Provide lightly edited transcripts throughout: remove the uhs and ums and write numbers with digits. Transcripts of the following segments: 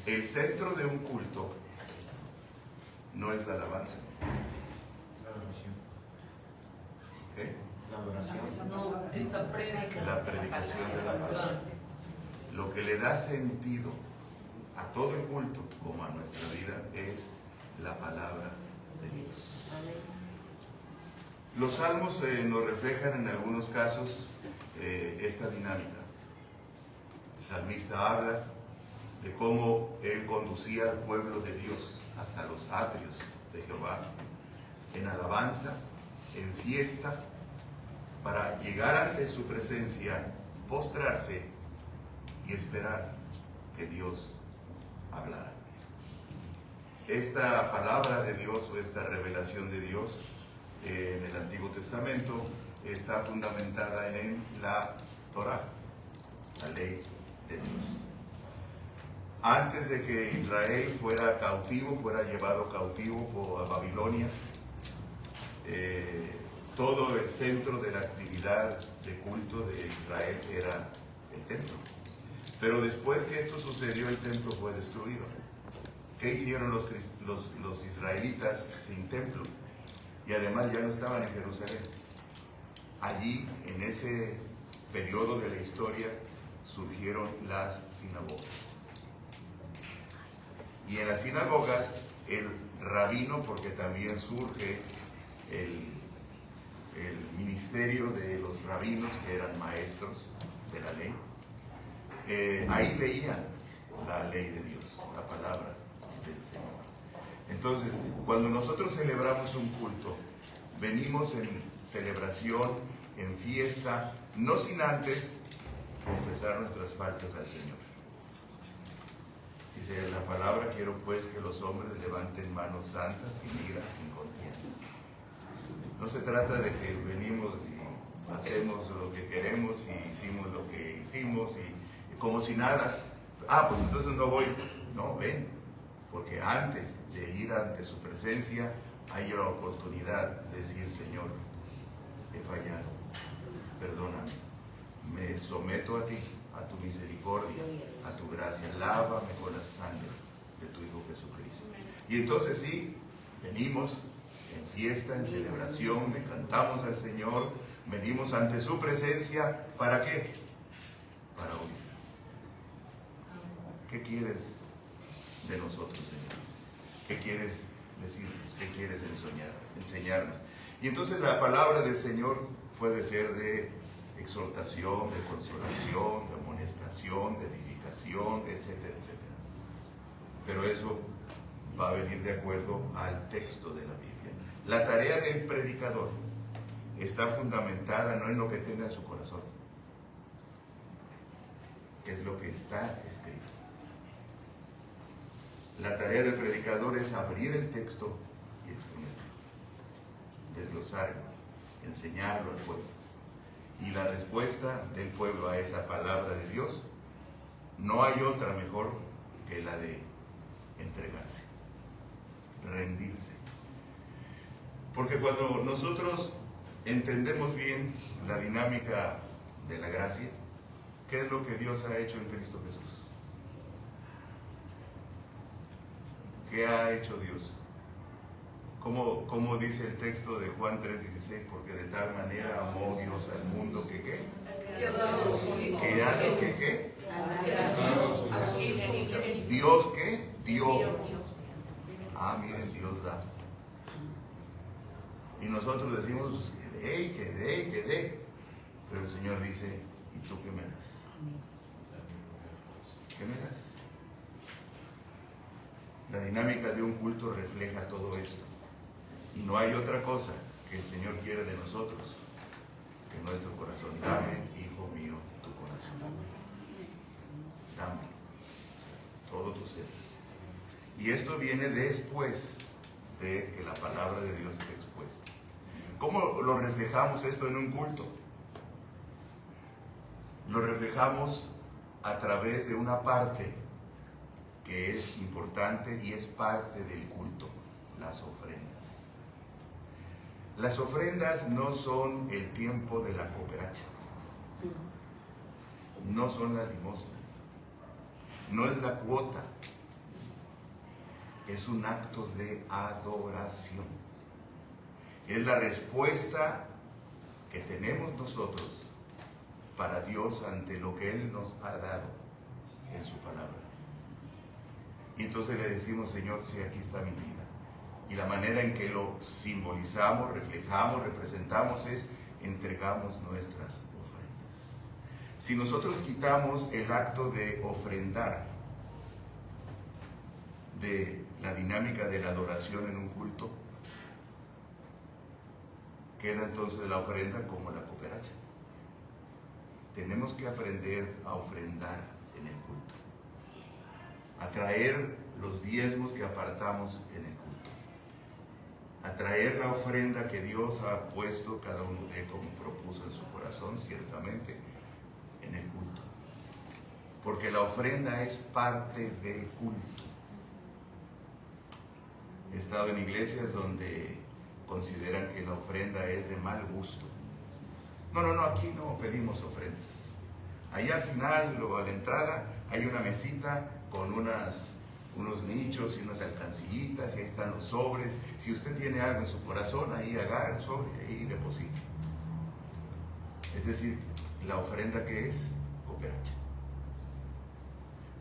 El centro de un culto no es la alabanza. La adoración. ¿Qué? La adoración. No, esta predicación. La predicación de la palabra. Lo que le da sentido a todo el culto como a nuestra vida es la palabra de Dios. Los salmos nos reflejan en algunos casos esta dinámica. El salmista habla de cómo él conducía al pueblo de Dios hasta los atrios de Jehová, en alabanza, en fiesta, para llegar ante su presencia, postrarse y esperar que Dios hablara. Esta palabra de Dios o esta revelación de Dios en el Antiguo Testamento está fundamentada en la Torá, la ley de Dios. Antes de que Israel fuera cautivo, fuera llevado cautivo a Babilonia, todo el centro de la actividad de culto de Israel era el templo. Pero después que esto sucedió, el templo fue destruido. ¿Qué hicieron los israelitas sin templo? Y además ya no estaban en Jerusalén. Allí, en ese periodo de la historia, surgieron las sinagogas. Y en las sinagogas, el rabino, porque también surge el ministerio de los rabinos, que eran maestros de la ley, ahí leían la ley de Dios, la palabra del Señor. Entonces, cuando nosotros celebramos un culto, venimos en celebración, en fiesta, no sin antes confesar nuestras faltas al Señor. Dice la palabra: quiero pues que los hombres levanten manos santas sin ira, sin contienda. No se trata de que venimos y hacemos lo que queremos y hicimos lo que hicimos y como si nada. Pues entonces no voy. No, ven, porque antes de ir ante su presencia hay la oportunidad de decir: Señor, he fallado, perdóname, me someto a ti, a tu misericordia, a tu gracia, lávame con la sangre de tu Hijo Jesucristo. Y entonces sí, venimos en fiesta, en celebración, le cantamos al Señor, venimos ante su presencia. ¿Para qué? Para oír. ¿Qué quieres de nosotros, Señor? ¿Qué quieres decirnos? ¿Qué quieres enseñarnos? Y entonces la palabra del Señor puede ser de exhortación, de consolación, de amonestación, de edificación, etcétera, etcétera. Pero eso va a venir de acuerdo al texto de la Biblia. La tarea del predicador está fundamentada no en lo que tenga en su corazón, es lo que está escrito. La tarea del predicador es abrir el texto y exponerlo, desglosarlo, enseñarlo al pueblo. Y la respuesta del pueblo a esa palabra de Dios, no hay otra mejor que la de entregarse, rendirse. Porque cuando nosotros entendemos bien la dinámica de la gracia, ¿qué es lo que Dios ha hecho en Cristo Jesús? ¿Qué ha hecho Dios? ¿Cómo dice el texto de Juan 3:16? Porque de tal manera amó Dios al mundo que ¿qué? Que ya lo que ¿qué? Dios ¿qué? Dio. Miren, Dios da. Y nosotros decimos, pues que dé. Pero el Señor dice: ¿y tú qué me das? ¿Qué me das? La dinámica de un culto refleja todo esto. Y no hay otra cosa que el Señor quiere de nosotros que nuestro corazón. Dame, hijo mío, tu corazón. Dame todo tu ser. Y esto viene después de que la palabra de Dios esté expuesta. ¿Cómo lo reflejamos esto en un culto? Lo reflejamos a través de una parte que es importante y es parte del culto: las ofrendas. Las ofrendas no son el tiempo de la cooperacha, no son la limosna, no es la cuota es un acto de adoración. Es la respuesta que tenemos nosotros para Dios ante lo que Él nos ha dado en su palabra. Y entonces le decimos, Señor, sí, aquí está mi vida. Y la manera en que lo simbolizamos, reflejamos, representamos es entregamos nuestras ofrendas. Si nosotros quitamos el acto de ofrendar de la dinámica de la adoración en un culto, queda entonces la ofrenda como la cooperacha. Tenemos que aprender a ofrendar en el culto, a traer los diezmos que apartamos en el culto, a traer la ofrenda que Dios ha puesto cada uno de como propuso en su corazón, ciertamente, en el culto. Porque la ofrenda es parte del culto. He estado en iglesias donde consideran que la ofrenda es de mal gusto. No, aquí no pedimos ofrendas. Ahí al final o a la entrada hay una mesita con unos nichos y unas alcancillitas y ahí están los sobres. Si usted tiene algo en su corazón, ahí agarra el sobre y deposita. Es decir, la ofrenda que es cooperacha.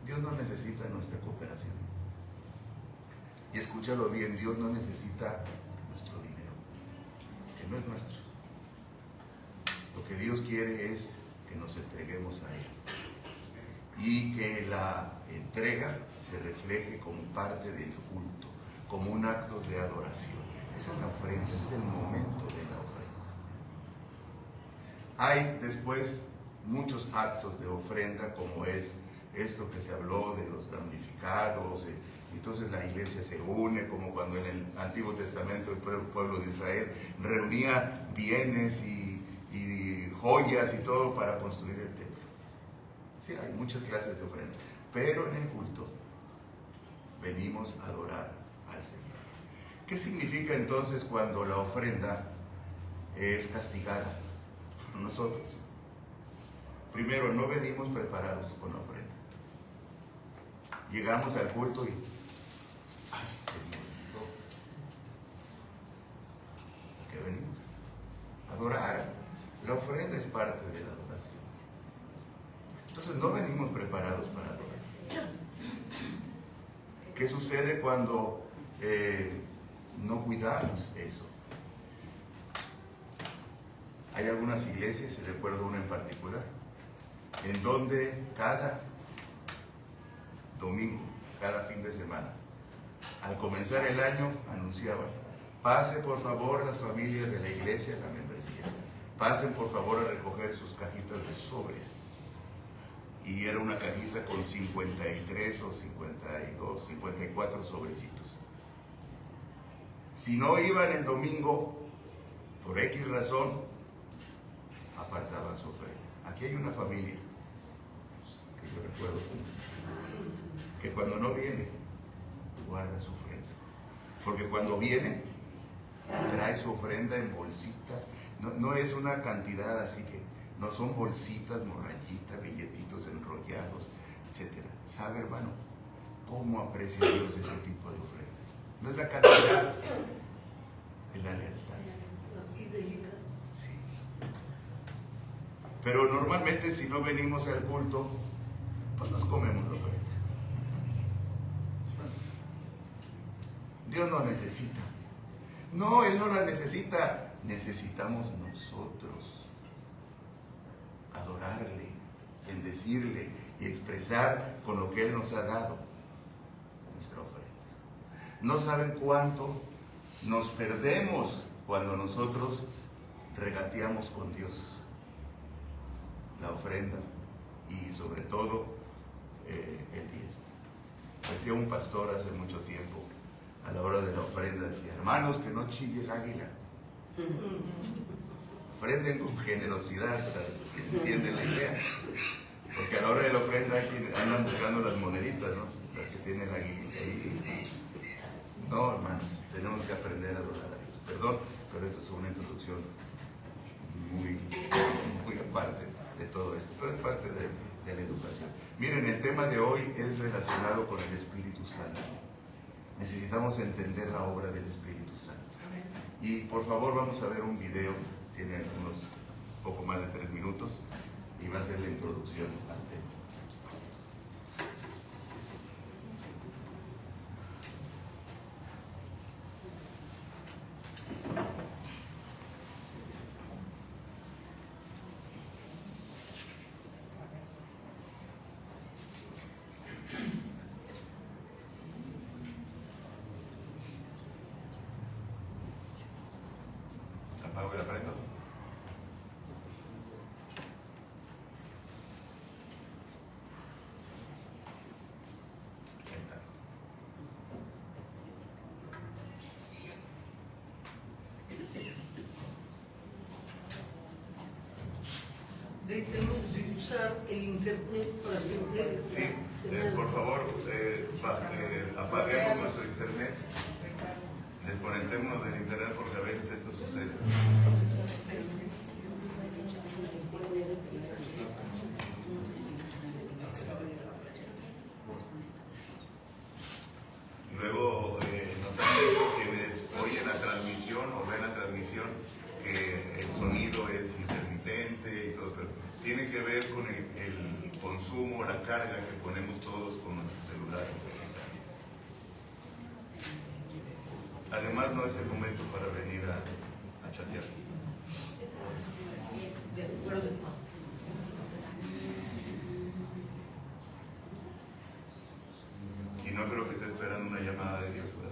Dios no necesita nuestra cooperación. Y escúchalo bien, Dios no necesita nuestro dinero, que no es nuestro. Lo que Dios quiere es que nos entreguemos a Él y que la entrega se refleje como parte del culto, como un acto de adoración. Esa es la ofrenda, ese es el momento de la ofrenda. Hay después muchos actos de ofrenda, como es esto que se habló de los damnificados. Entonces la iglesia se une, como cuando en el Antiguo Testamento el pueblo de Israel reunía bienes y joyas y todo para construir el templo. Sí, hay muchas clases de ofrenda, pero en el culto venimos a adorar al Señor. ¿Qué significa entonces cuando la ofrenda es castigada por nosotros? Primero, no venimos preparados con la ofrenda. Llegamos al culto y ¡ay, se me olvidó! ¿A qué venimos? Adorar. La ofrenda es parte de la adoración. Entonces no venimos preparados para adorar. ¿Qué sucede cuando no cuidamos eso? Hay algunas iglesias, y recuerdo una en particular, en donde cada domingo, cada fin de semana, al comenzar el año, anunciaban: pase por favor las familias de la iglesia, la membresía, pasen por favor a recoger sus cajitas de sobres. Y era una cajita con 53 o 52, 54 sobrecitos. Si no iban el domingo, por X razón, apartaban su ofrenda. Aquí hay una familia que yo recuerdo que cuando no viene, guarda su ofrenda. Porque cuando viene, trae su ofrenda en bolsitas. No es una cantidad así que, no son bolsitas, morrayitas, billetitos enrollados, etc. ¿Sabe, hermano, cómo aprecia Dios ese tipo de ofrenda? No es la cantidad, es la lealtad. Sí. Pero normalmente si no venimos al culto, pues nos comemos la ofrenda. Dios no necesita. No, Él no la necesita. Necesitamos nosotros adorarle, bendecirle y expresar con lo que Él nos ha dado nuestra ofrenda. No saben cuánto nos perdemos cuando nosotros regateamos con Dios la ofrenda y sobre todo el diezmo. Decía un pastor hace mucho tiempo, a la hora de la ofrenda, decía: hermanos, que no chille el águila. Ofrenden con generosidad, ¿sabes? ¿Entienden la idea? Porque a la hora de la ofrenda hay quienes andan buscando las moneditas, ¿no? Las que tienen la aguilita ahí. No, hermanos, tenemos que aprender a adorar a Dios. Perdón, pero esta es una introducción muy aparte de todo esto, pero es parte de la educación. Miren, el tema de hoy es relacionado con el Espíritu Santo. Necesitamos entender la obra del Espíritu Santo. Y por favor vamos a ver un video, tiene unos poco más de 3 minutos y va a ser la introducción al tema. Apago el aparato. Ahí está. Dejemos de usar el internet para atender. Sí, por favor, apaguemos nuestro internet, desconectémonos del internet porque a veces esto sucede. Luego nos han dicho quienes oyen la transmisión o ven la transmisión que el sonido es intermitente y todo, pero tiene que ver con el consumo, la carga que ponemos todos con nuestros celulares. Además no es el momento para venir a chatear. De acuerdo. Y no creo que esté esperando una llamada de Dios, ¿verdad?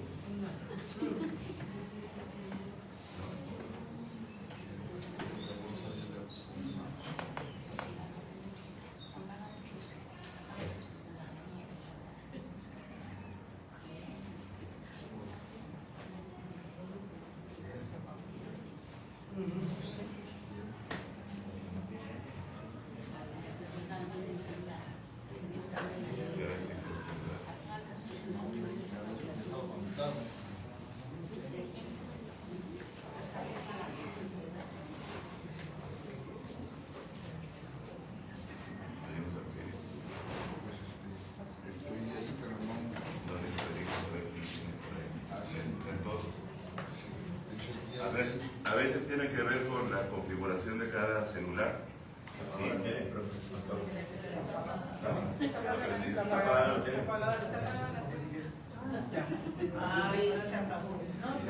A veces tiene que ver con la configuración de cada celular. Sí.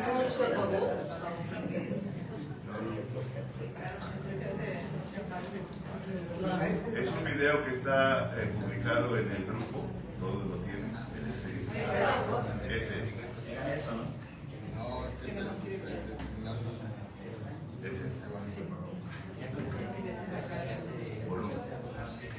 ¿Cómo se apagó? Es un video que está publicado en el grupo, todos lo tienen. Ese es. Eso, ¿no? No, ese es el Ese es. Volumen.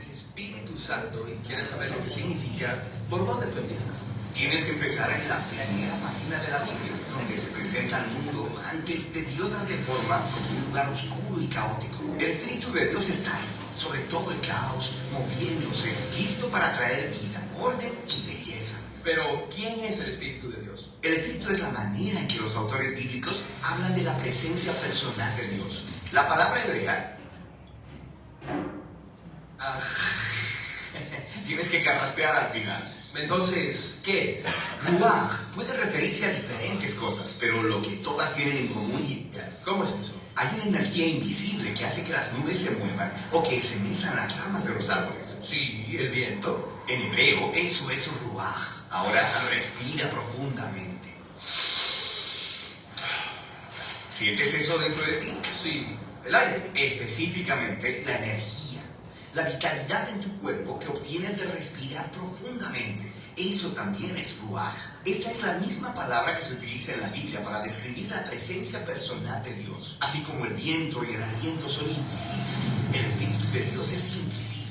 El Espíritu Santo, y quieres saber lo que significa, ¿por dónde tú empiezas? Tienes que empezar en la primera página de la Biblia, donde se presenta al mundo antes de Dios darle forma como un lugar oscuro y caótico. El Espíritu de Dios está ahí, sobre todo el caos, moviéndose, listo para traer vida, orden y belleza. Pero, ¿quién es el Espíritu de Dios? El Espíritu es la manera en que los autores bíblicos hablan de la presencia personal de Dios. La palabra hebrea... Tienes que carraspear al final. Entonces, ¿qué es? Ruach puede referirse a diferentes cosas, pero lo que todas tienen en común y... ¿Cómo es eso? Hay una energía invisible que hace que las nubes se muevan o que se mezan las ramas de los árboles. Sí, el viento. En hebreo, eso es Ruach. Ahora respira profundamente. ¿Sientes eso dentro de ti? Sí, el aire. Específicamente, la energía, la vitalidad en tu cuerpo que obtienes de respirar profundamente. Eso también es Ruach. Esta es la misma palabra que se utiliza en la Biblia para describir la presencia personal de Dios. Así como el viento y el aliento son invisibles, el Espíritu de Dios es invisible.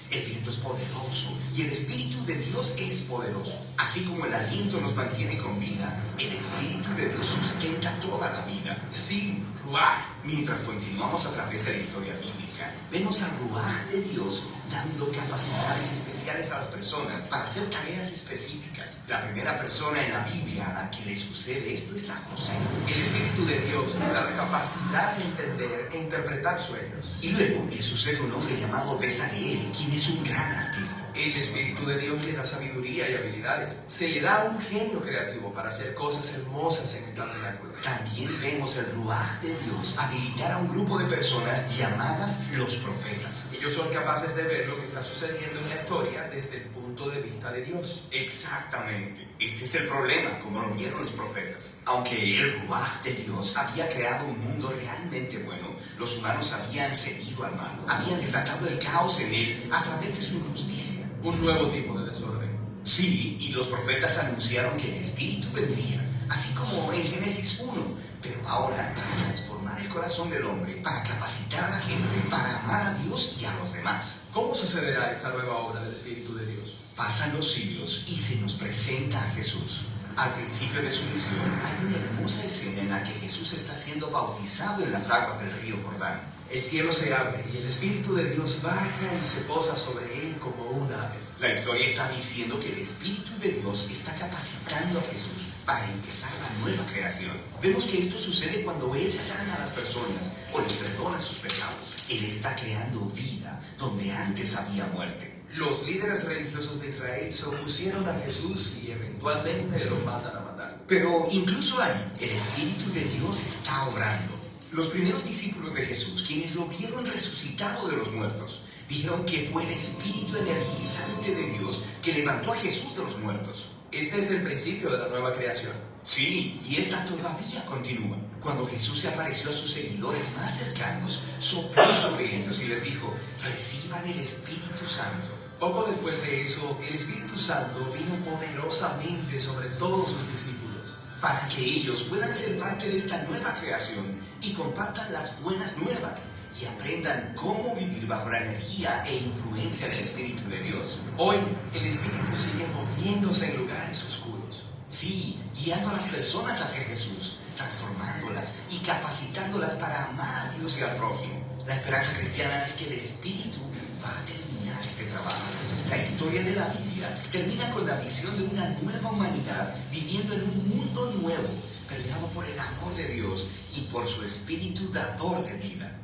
El viento es poderoso y el Espíritu de Dios es poderoso. Así como el aliento nos mantiene con vida, el Espíritu de Dios sustenta toda la vida. Sí, Ruach. Mientras continuamos a través de la historia bíblica, vemos al Ruach de Dios dando capacidades especiales a las personas para hacer tareas específicas. La primera persona en la Biblia a la que le sucede esto es a José. El Espíritu de Dios le da la capacidad de entender e interpretar sueños. Y luego le sucede un hombre llamado Bezaleel, quien es un gran artista. dijiste. El Espíritu de Dios le da sabiduría y habilidades. Se le da un genio creativo para hacer cosas hermosas en el tabernáculo. También vemos el ruaj de Dios habilitar a un grupo de personas llamadas los profetas. Ellos son capaces de ver lo que está sucediendo en la historia desde el punto de vista de Dios. Exactamente. Este es el problema, como lo vieron los profetas. Aunque el ruaj de Dios había creado un mundo realmente bueno, los humanos habían cedido al mal. Habían desatado el caos en él a través de su injusticia. Un nuevo tipo de desorden. Sí, y los profetas anunciaron que el Espíritu vendría, así como en Génesis 1, pero ahora para transformar el corazón del hombre, para capacitar a la gente, para amar a Dios y a los demás. ¿Cómo sucederá esta nueva obra del Espíritu de Dios? Pasan los siglos y se nos presenta a Jesús. Al principio de su misión hay una hermosa escena en la que Jesús está siendo bautizado en las aguas del río Jordán. El cielo se abre y el Espíritu de Dios baja y se posa sobre él como un ave. La historia está diciendo que el Espíritu de Dios está capacitando a Jesús para empezar la nueva creación. Vemos que esto sucede cuando Él sana a las personas o les perdona sus pecados. Él está creando vida donde antes había muerte. Los líderes religiosos de Israel se opusieron a Jesús y eventualmente lo mandan a matar. Pero incluso ahí, el Espíritu de Dios está obrando. Los primeros discípulos de Jesús, quienes lo vieron resucitado de los muertos, dijeron que fue el Espíritu energizante de Dios que levantó a Jesús de los muertos. Este es el principio de la nueva creación. Sí, y esta todavía continúa. Cuando Jesús se apareció a sus seguidores más cercanos, sopló sobre ellos y les dijo: reciban el Espíritu Santo. Poco después de eso, el Espíritu Santo vino poderosamente sobre todos sus discípulos. Para que ellos puedan ser parte de esta nueva creación y compartan las buenas nuevas y aprendan cómo vivir bajo la energía e influencia del Espíritu de Dios. Hoy, el Espíritu sigue moviéndose en lugares oscuros. Sí, guiando a las personas hacia Jesús, transformándolas y capacitándolas para amar a Dios y al prójimo. La esperanza cristiana es que el Espíritu va a terminar este trabajo. La historia de la Biblia termina con la visión de una nueva humanidad viviendo en un mundo nuevo, permeado por el amor de Dios y por su Espíritu dador de vida.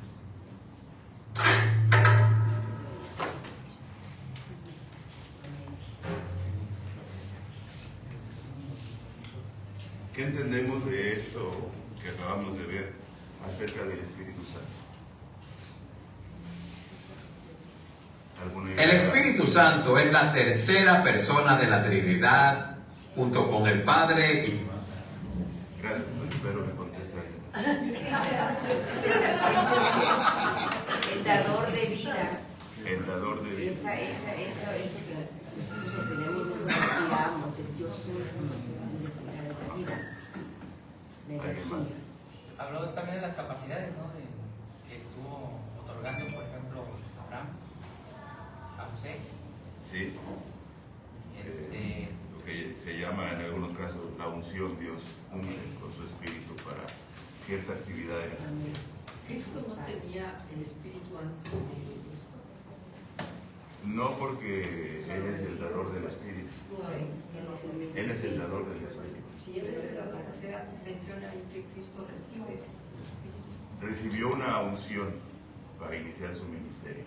¿Qué entendemos de esto que acabamos de ver acerca del Espíritu Santo? ¿Alguna idea? El Espíritu Santo es la tercera persona de la Trinidad, junto con el Padre y... Gracias, pues espero que conteste ahí. El dador de vida. El dador de vida. Eso que nosotros tenemos, respiramos, el yo soy el de la vida. La ¿Alguien más? energía. Habló también de las capacidades, ¿no? Que estuvo otorgando, por ejemplo, a Abraham, a José. Sí. Lo que se llama en algunos casos la unción. Dios unge con su espíritu para cierta actividad en especial. Cristo no tenía el espíritu antes de esto. No, porque Él es el dador del espíritu. Él es el dador del espíritu. Si él es el dador, o sea, menciona ahí que Cristo recibe el espíritu. Recibió una unción para iniciar su ministerio.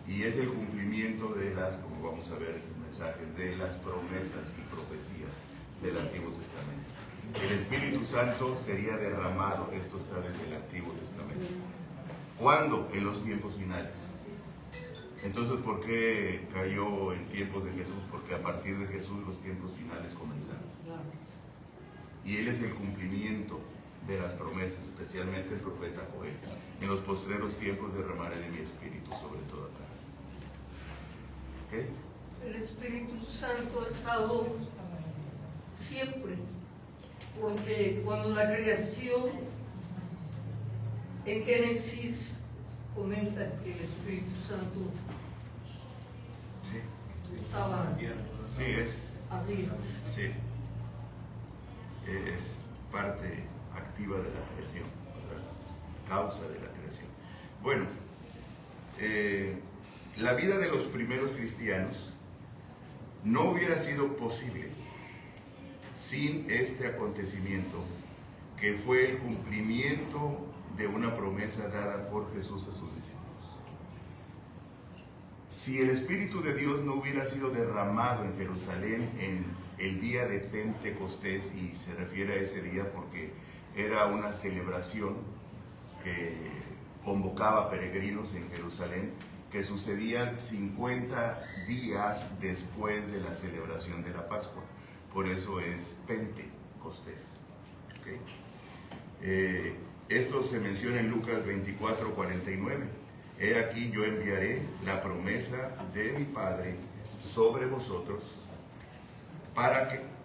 Y es el cumplimiento de las, como vamos a ver en el mensaje, de las promesas y profecías del Antiguo Testamento. El Espíritu Santo sería derramado, esto está desde el Antiguo Testamento. ¿Cuándo? En los tiempos finales. Entonces, ¿por qué cayó en tiempos de Jesús? Porque a partir de Jesús los tiempos finales comenzaron. Y Él es el cumplimiento de las promesas, especialmente el profeta Joel. En los postreros tiempos derramaré de mi espíritu sobre toda carne. ¿Ok? El Espíritu Santo ha estado siempre, porque cuando la creación en Génesis comenta que el Espíritu Santo Sí, estaba sí es. así. Sí. Es parte activa de la creación, ¿verdad? Causa de la creación. Bueno, la vida de los primeros cristianos no hubiera sido posible sin este acontecimiento, que fue el cumplimiento de una promesa dada por Jesús a sus discípulos. Si el Espíritu de Dios no hubiera sido derramado en Jerusalén en el día de Pentecostés, y se refiere a ese día porque era una celebración que convocaba peregrinos en Jerusalén, que sucedía 50 días después de la celebración de la Pascua. Por eso es Pentecostés. ¿Okay? Esto se menciona en Lucas 24:49. He aquí yo enviaré la promesa de mi Padre sobre vosotros,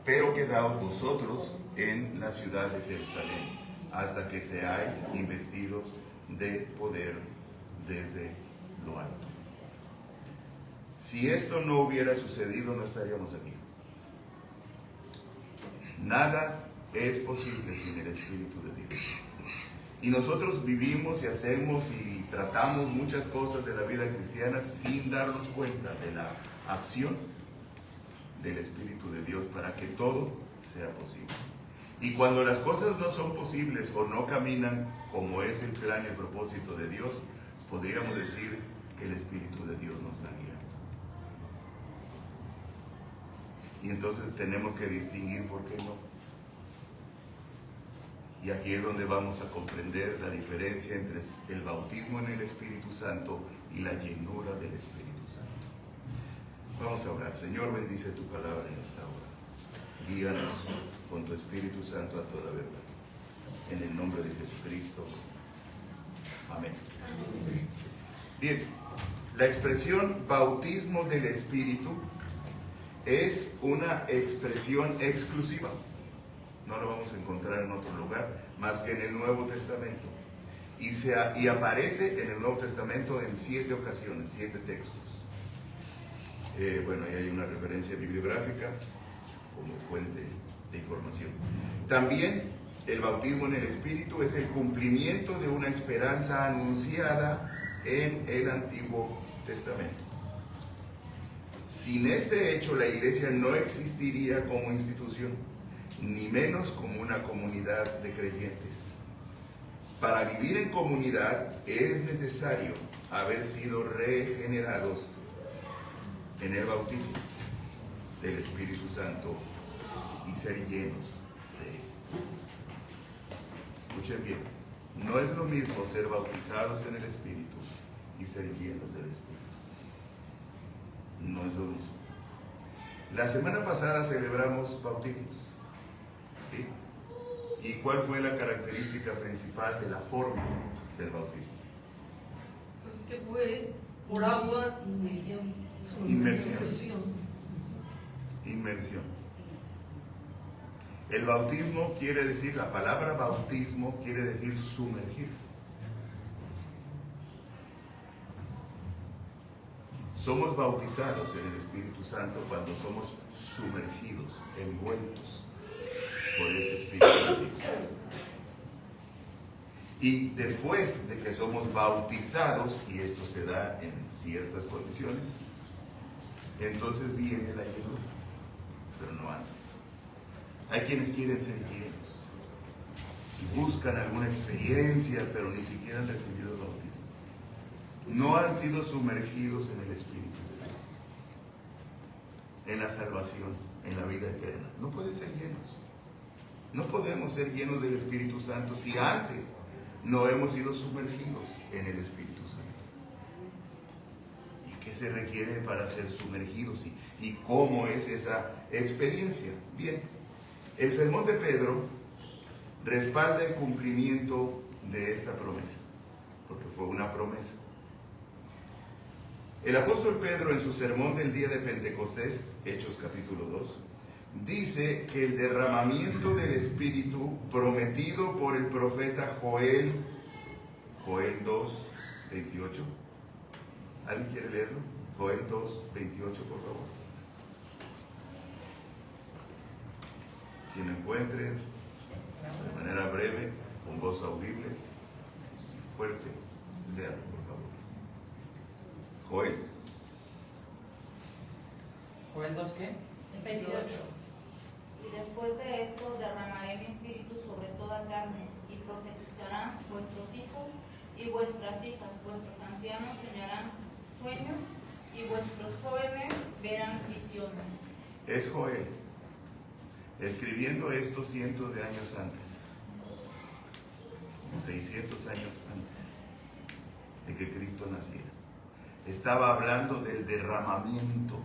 pero quedaos vosotros en la ciudad de Jerusalén hasta que seáis investidos de poder desde lo alto. Si esto no hubiera sucedido, no estaríamos aquí. Nada es posible sin el Espíritu de Dios. Y nosotros vivimos y hacemos y tratamos muchas cosas de la vida cristiana sin darnos cuenta de la acción del Espíritu de Dios para que todo sea posible. Y cuando las cosas no son posibles o no caminan como es el plan y el propósito de Dios, podríamos decir que el Espíritu de Dios nos está guiando. Y entonces tenemos que distinguir por qué no. Y aquí es donde vamos a comprender la diferencia entre el bautismo en el Espíritu Santo y la llenura del Espíritu Santo. Vamos a orar. Señor, bendice tu palabra en esta hora. Guíanos con tu Espíritu Santo a toda verdad. En el nombre de Jesucristo. Amén. Bien, la expresión bautismo del Espíritu es una expresión exclusiva. No lo vamos a encontrar en otro lugar más que en el Nuevo Testamento. Y aparece en el Nuevo Testamento en 7 ocasiones, 7 textos. Bueno, ahí hay una referencia bibliográfica como fuente de información. También el bautismo en el Espíritu es el cumplimiento de una esperanza anunciada en el Antiguo Testamento. Sin este hecho, la Iglesia no existiría como institución, ni menos como una comunidad de creyentes. Para vivir en comunidad es necesario haber sido regenerados en el bautismo del Espíritu Santo y ser llenos de él. Escuchen bien, no es lo mismo ser bautizados en el Espíritu y ser llenos del Espíritu. No es lo mismo. La semana pasada celebramos bautismos. ¿Sí? ¿Y cuál fue la característica principal de la forma del bautismo? Que fue por agua, Inmersión. Inmersión. El bautismo quiere decir, la palabra bautismo quiere decir sumergir. Somos bautizados en el Espíritu Santo cuando somos sumergidos, envueltos por ese Espíritu de Dios. Y después de que somos bautizados, y esto se da en ciertas condiciones, entonces viene la llenura, pero no antes. Hay quienes quieren ser llenos y buscan alguna experiencia, pero ni siquiera han recibido el bautismo. No han sido sumergidos en el Espíritu de Dios, en la salvación, en la vida eterna. No pueden ser llenos. No podemos ser llenos del Espíritu Santo si antes no hemos sido sumergidos en el Espíritu Santo. ¿Y qué se requiere para ser sumergidos? ¿Y cómo es esa experiencia? Bien, el sermón de Pedro respalda el cumplimiento de esta promesa, porque fue una promesa. El apóstol Pedro, en su sermón del día de Pentecostés, Hechos capítulo 2, dice que el derramamiento del Espíritu prometido por el profeta Joel 2, 28. ¿Alguien quiere leerlo? Joel 2, 28, por favor. Quien encuentre, de manera breve, con voz audible, fuerte, léalo, por favor. Joel. ¿Joel 2 qué? 28. Y después de esto derramaré mi espíritu sobre toda carne, y profetizarán vuestros hijos y vuestras hijas, vuestros ancianos soñarán sueños, y vuestros jóvenes verán visiones. Es Joel, escribiendo esto cientos de años antes, como 600 años antes de que Cristo naciera. Estaba hablando del derramamiento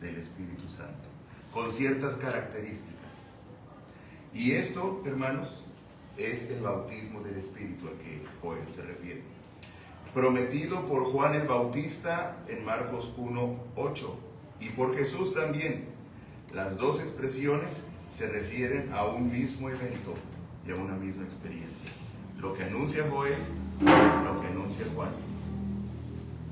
del Espíritu Santo, con ciertas características. Y esto, hermanos, es el bautismo del Espíritu al que Joel se refiere. Prometido por Juan el Bautista en Marcos 1:8 y por Jesús también. Las dos expresiones se refieren a un mismo evento y a una misma experiencia. Lo que anuncia Joel, lo que anuncia Juan.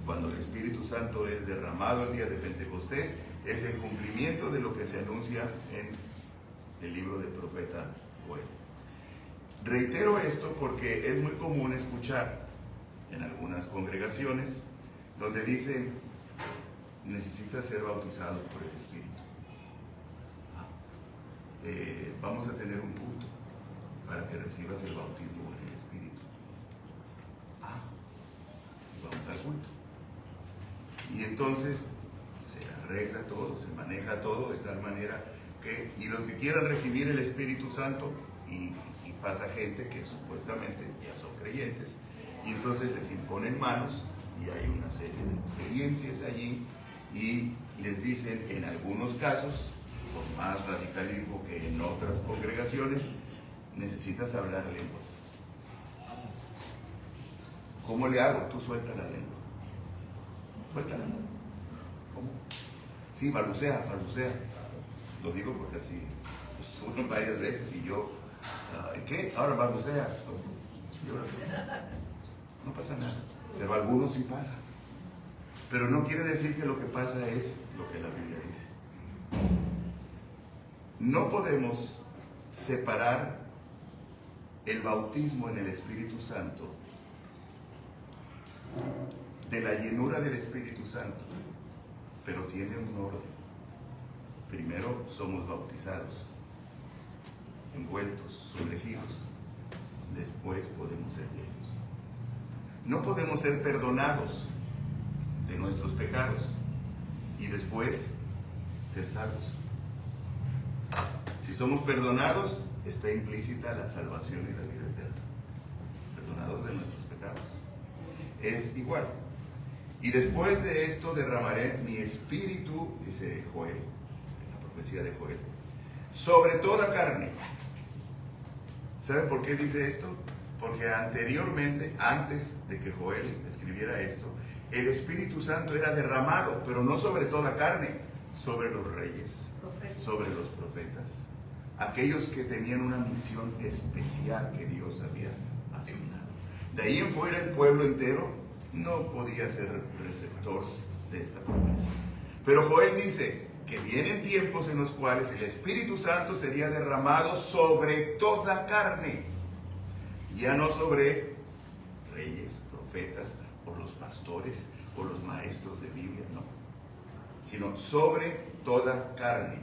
Cuando el Espíritu Santo es derramado el día de Pentecostés, es el cumplimiento de lo que se anuncia en el libro del profeta Joel. Reitero esto porque es muy común escuchar en algunas congregaciones donde dicen: necesitas ser bautizado por el Espíritu. Vamos a tener un culto para que recibas el bautismo en el Espíritu. Vamos al culto. Y entonces se arregla todo, se maneja todo de tal manera que, y los que quieran recibir el Espíritu Santo, y pasa gente que supuestamente ya son creyentes, y entonces les imponen manos, y hay una serie de experiencias allí, y les dicen, en algunos casos, con más radicalismo que en otras congregaciones, necesitas hablar lenguas. ¿Cómo le hago? Tú suelta la lengua. Suéltala. ¿Cómo? Sí, balbucea. Lo digo porque así estuve varias veces y yo, ¿qué? Ahora balbucea. No pasa nada, pero a algunos sí pasa. Pero no quiere decir que lo que pasa es lo que la Biblia dice. No podemos separar el bautismo en el Espíritu Santo de la llenura del Espíritu Santo, pero tiene un orden. Primero somos bautizados, envueltos, sumergidos. Después podemos ser llenos. No podemos ser perdonados de nuestros pecados y después ser salvos. Si somos perdonados, está implícita la salvación y la vida eterna. Perdonados de nuestros pecados. Es igual. Y después de esto derramaré mi espíritu, dice Joel, en la profecía de Joel, sobre toda carne. ¿Saben por qué dice esto? Porque anteriormente, antes de que Joel escribiera esto, el Espíritu Santo era derramado, pero no sobre toda carne, sobre los reyes, sobre los profetas, aquellos que tenían una misión especial que Dios había asignado. De ahí en fuera el pueblo entero no podía ser receptor de esta promesa. Pero Joel dice que vienen tiempos en los cuales el Espíritu Santo sería derramado sobre toda carne, ya no sobre reyes, profetas, o los pastores, o los maestros de Biblia, no, sino sobre toda carne.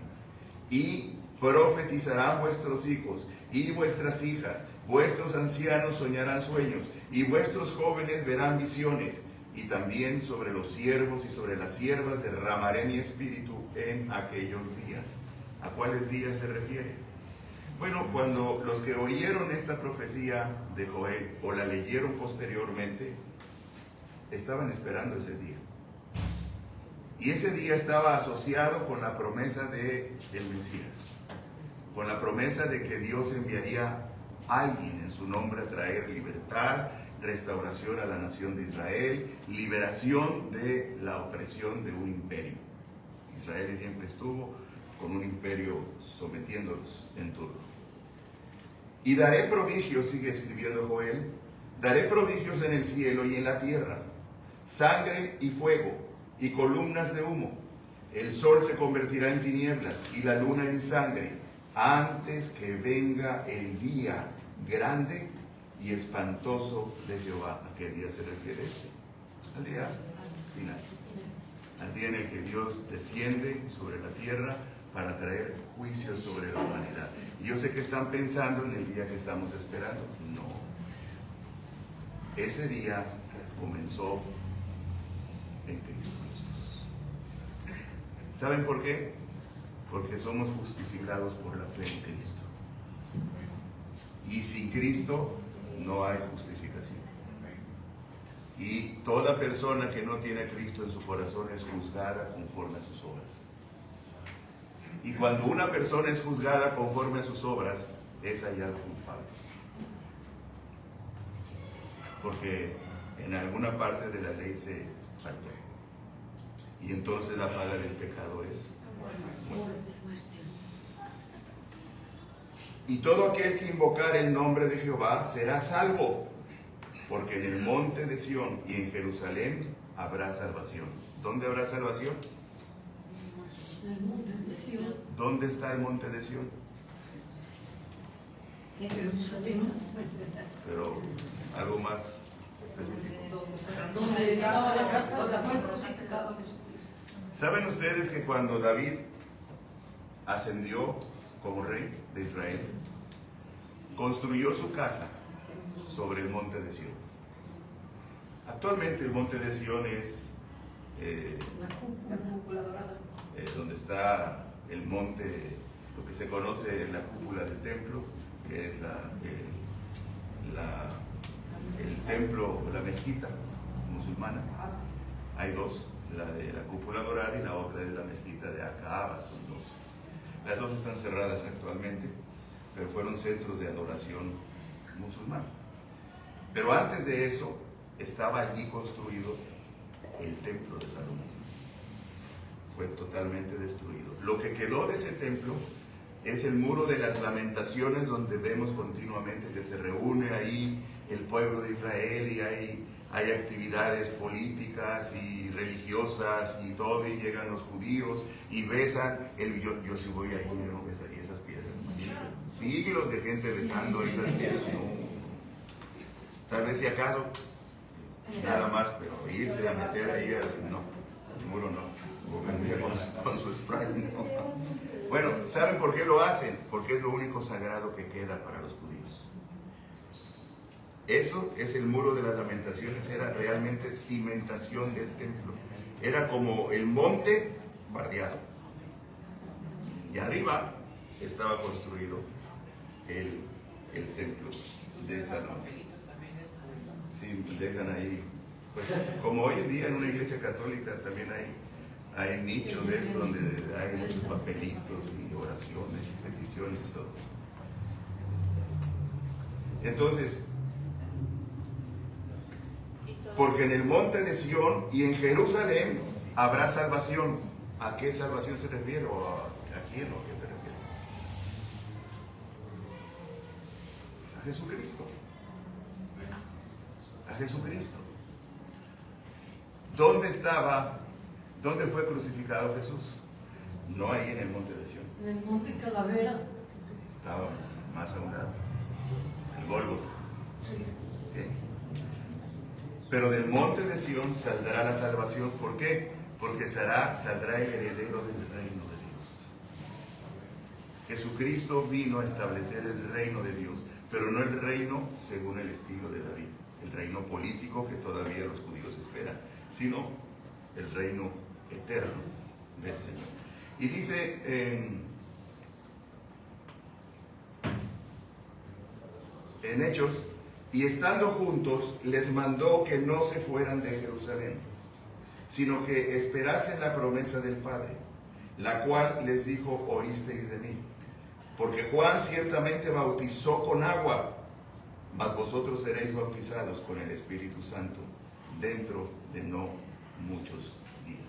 Y profetizarán vuestros hijos y vuestras hijas, vuestros ancianos soñarán sueños, y vuestros jóvenes verán visiones, y también sobre los siervos y sobre las siervas derramaré mi espíritu en aquellos días. ¿A cuáles días se refiere? Bueno, cuando los que oyeron esta profecía de Joel o la leyeron posteriormente, estaban esperando ese día. Y ese día estaba asociado con la promesa del Mesías, con la promesa de que Dios enviaría a alguien en su nombre a traer libertad, restauración a la nación de Israel, liberación de la opresión de un imperio. Israel siempre estuvo con un imperio sometiéndolos en turno. Y daré prodigios, sigue escribiendo Joel, daré prodigios en el cielo y en la tierra, sangre y fuego y columnas de humo. El sol se convertirá en tinieblas y la luna en sangre, antes que venga el día grande y espantoso de Jehová. ¿A qué día se refiere este? Al día final. Al día en el que Dios desciende sobre la tierra para traer juicio sobre la humanidad. Y yo sé que están pensando en el día que estamos esperando. No. Ese día comenzó en Cristo Jesús. ¿Saben por qué? Porque somos justificados por la fe en Cristo. Y sin Cristo no hay justificación. Y toda persona que no tiene a Cristo en su corazón es juzgada conforme a sus obras. Y cuando una persona es juzgada conforme a sus obras, es hallado culpable. Porque en alguna parte de la ley se faltó. Y entonces la paga del pecado es muerte. Y todo aquel que invocar el nombre de Jehová será salvo, porque en el monte de Sión y en Jerusalén habrá salvación. ¿Dónde habrá salvación? El monte de Sión. ¿Dónde está el monte de Sión? En Jerusalén. Pero algo más específico. Donde estaba la casa donde fue crucificado Jesucristo. ¿Saben ustedes que cuando David ascendió como rey de Israel, construyó su casa sobre el monte de Sión? Actualmente el monte de Sión es La cúpula dorada. donde está el monte, lo que se conoce la cúpula del templo, que es el templo, la mezquita musulmana. Hay dos, la de la cúpula dorada y la otra es la mezquita de Aqaba, son dos. Las dos están cerradas actualmente, pero fueron centros de adoración musulmana. Pero antes de eso estaba allí construido el templo de Salomón. Fue totalmente destruido. Lo que quedó de ese templo es el muro de las lamentaciones, donde vemos continuamente que se reúne ahí el pueblo de Israel y hay actividades políticas y religiosas y todo, y llegan los judíos y besan. Yo si voy ahí, yo no besaría esas piedras. Siglos de gente besando ahí las piedras. No. Tal vez si acaso, nada más, pero irse a meter ahí, no, el muro no. O vendría con su spray, no. Bueno, ¿saben por qué lo hacen? Porque es lo único sagrado que queda para los judíos. Eso es el muro de las lamentaciones, era realmente cimentación del templo. Era como el monte bardeado. Y arriba estaba construido el templo de Salomón. Sí, dejan ahí. Pues, como hoy en día en una iglesia católica también hay nichos de eso, donde hay muchos papelitos y oraciones y peticiones y todo. Entonces, porque en el monte de Sión y en Jerusalén habrá salvación. ¿A qué salvación se refiere? ¿O a quién o a qué se refiere? A Jesucristo. A Jesucristo. ¿Dónde fue crucificado Jesús? No ahí en el monte de Sión. En el monte Calavera. Estaba más a un lado. El Gólgota. ¿Sí? Pero del monte de Sión saldrá la salvación. ¿Por qué? Porque saldrá el heredero del reino de Dios. Jesucristo vino a establecer el reino de Dios, pero no el reino según el estilo de David, el reino político que todavía los judíos esperan, sino el reino eterno del Señor. Y dice en Hechos, y estando juntos les mandó que no se fueran de Jerusalén, sino que esperasen la promesa del Padre, la cual les dijo: oísteis de mí. Porque Juan ciertamente bautizó con agua, mas vosotros seréis bautizados con el Espíritu Santo dentro de no muchos días.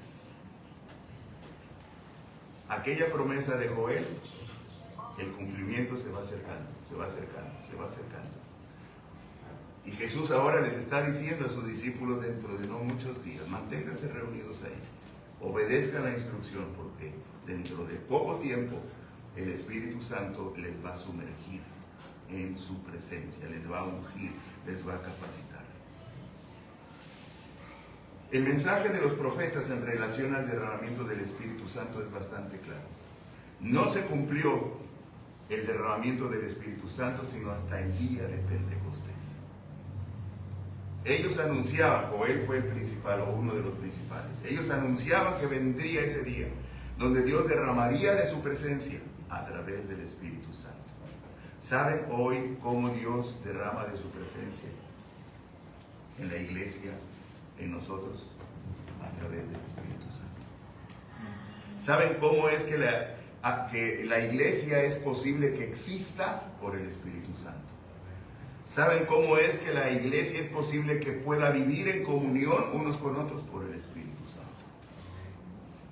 Aquella promesa de Joel, el cumplimiento se va acercando, se va acercando, se va acercando. Y Jesús ahora les está diciendo a sus discípulos: dentro de no muchos días, manténganse reunidos ahí, obedezcan la instrucción, porque dentro de poco tiempo el Espíritu Santo les va a sumergir en su presencia, les va a ungir, les va a capacitar. El mensaje de los profetas en relación al derramamiento del Espíritu Santo es bastante claro. No se cumplió el derramamiento del Espíritu Santo sino hasta el día de Pentecostés. Ellos anunciaban, Joel fue el principal o uno de los principales, ellos anunciaban que vendría ese día, donde Dios derramaría de su presencia a través del Espíritu Santo. ¿Saben hoy cómo Dios derrama de su presencia en la iglesia, en nosotros? A través del Espíritu Santo. ¿Saben cómo es que la iglesia es posible que exista? Por el Espíritu Santo. ¿Saben cómo es que la iglesia es posible que pueda vivir en comunión unos con otros? Por el Espíritu Santo.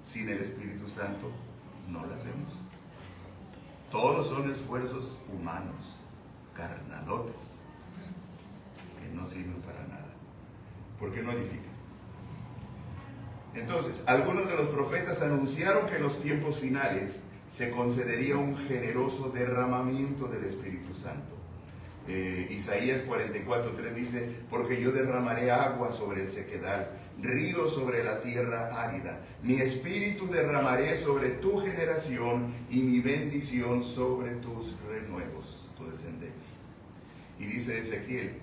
Sin el Espíritu Santo no lo hacemos. Todos son esfuerzos humanos, carnalotes, que no sirven para nada, porque no edifican. Entonces, algunos de los profetas anunciaron que en los tiempos finales se concedería un generoso derramamiento del Espíritu Santo. Isaías 44:3 dice: porque yo derramaré agua sobre el sequedal, ríos sobre la tierra árida. Mi espíritu derramaré sobre tu generación y mi bendición sobre tus renuevos, tu descendencia. Y dice Ezequiel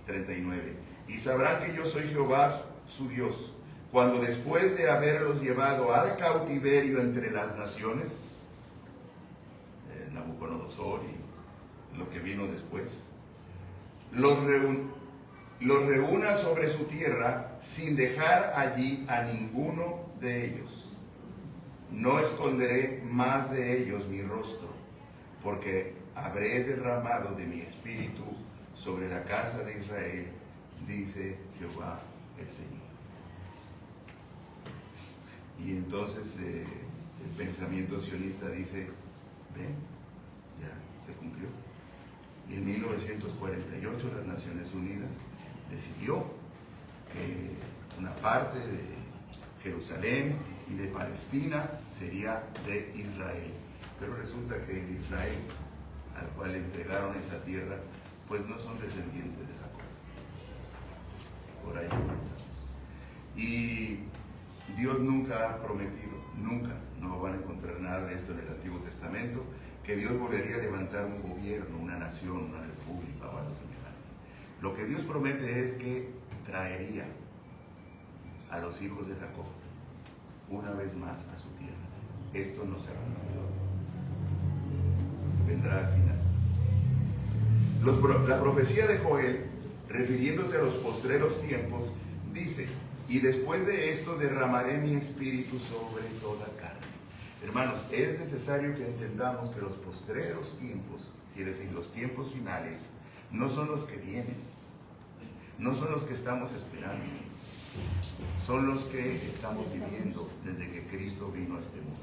39: y sabrán que yo soy Jehová su Dios, cuando después de haberlos llevado al cautiverio entre las naciones, Nabucodonosor y lo que vino después, los reúna sobre su tierra sin dejar allí a ninguno de ellos. No esconderé más de ellos mi rostro, porque habré derramado de mi espíritu sobre la casa de Israel, dice Jehová el Señor. Y entonces el pensamiento sionista dice: ven, ya se cumplió. Y en 1948 las Naciones Unidas decidió que una parte de Jerusalén y de Palestina sería de Israel. Pero resulta que el Israel al cual le entregaron esa tierra, pues no son descendientes de Jacob. Por ahí comenzamos. Y Dios nunca ha prometido, nunca, no van a encontrar nada de esto en el Antiguo Testamento, que Dios volvería a levantar un gobierno, una nación, una república o algo semejante. Lo que Dios promete es que traería a los hijos de Jacob una vez más a su tierra. Esto no se ha cumplido. Vendrá al final. La profecía de Joel, refiriéndose a los postreros tiempos, dice: y después de esto derramaré mi espíritu sobre toda carne. Hermanos, es necesario que entendamos que los postreros tiempos, quiere decir los tiempos finales, no son los que vienen, no son los que estamos esperando, son los que estamos viviendo desde que Cristo vino a este mundo.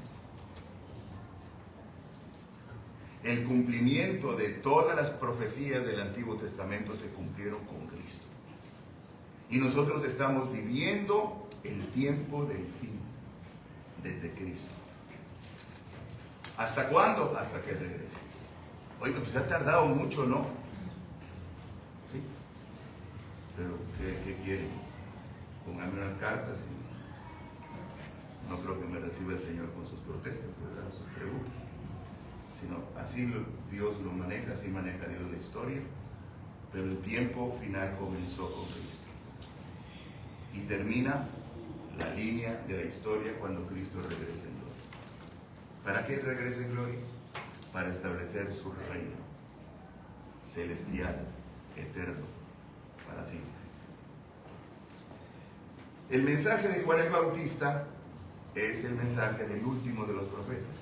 El cumplimiento de todas las profecías del Antiguo Testamento se cumplieron con Cristo. Y nosotros estamos viviendo el tiempo del fin, desde Cristo. ¿Hasta cuándo? Hasta que Él regrese. Oiga, pues ha tardado mucho, ¿no? Sí. Pero, ¿qué quieren? Pónganme unas cartas y no creo que me reciba el Señor con sus protestas, ¿verdad? Sus preguntas. Sino, así Dios lo maneja, así maneja Dios la historia. Pero el tiempo final comenzó con Cristo. Y termina la línea de la historia cuando Cristo regrese en gloria. ¿Para qué regrese en gloria? Para establecer su reino celestial, eterno, para siempre. El mensaje de Juan el Bautista es el mensaje del último de los profetas.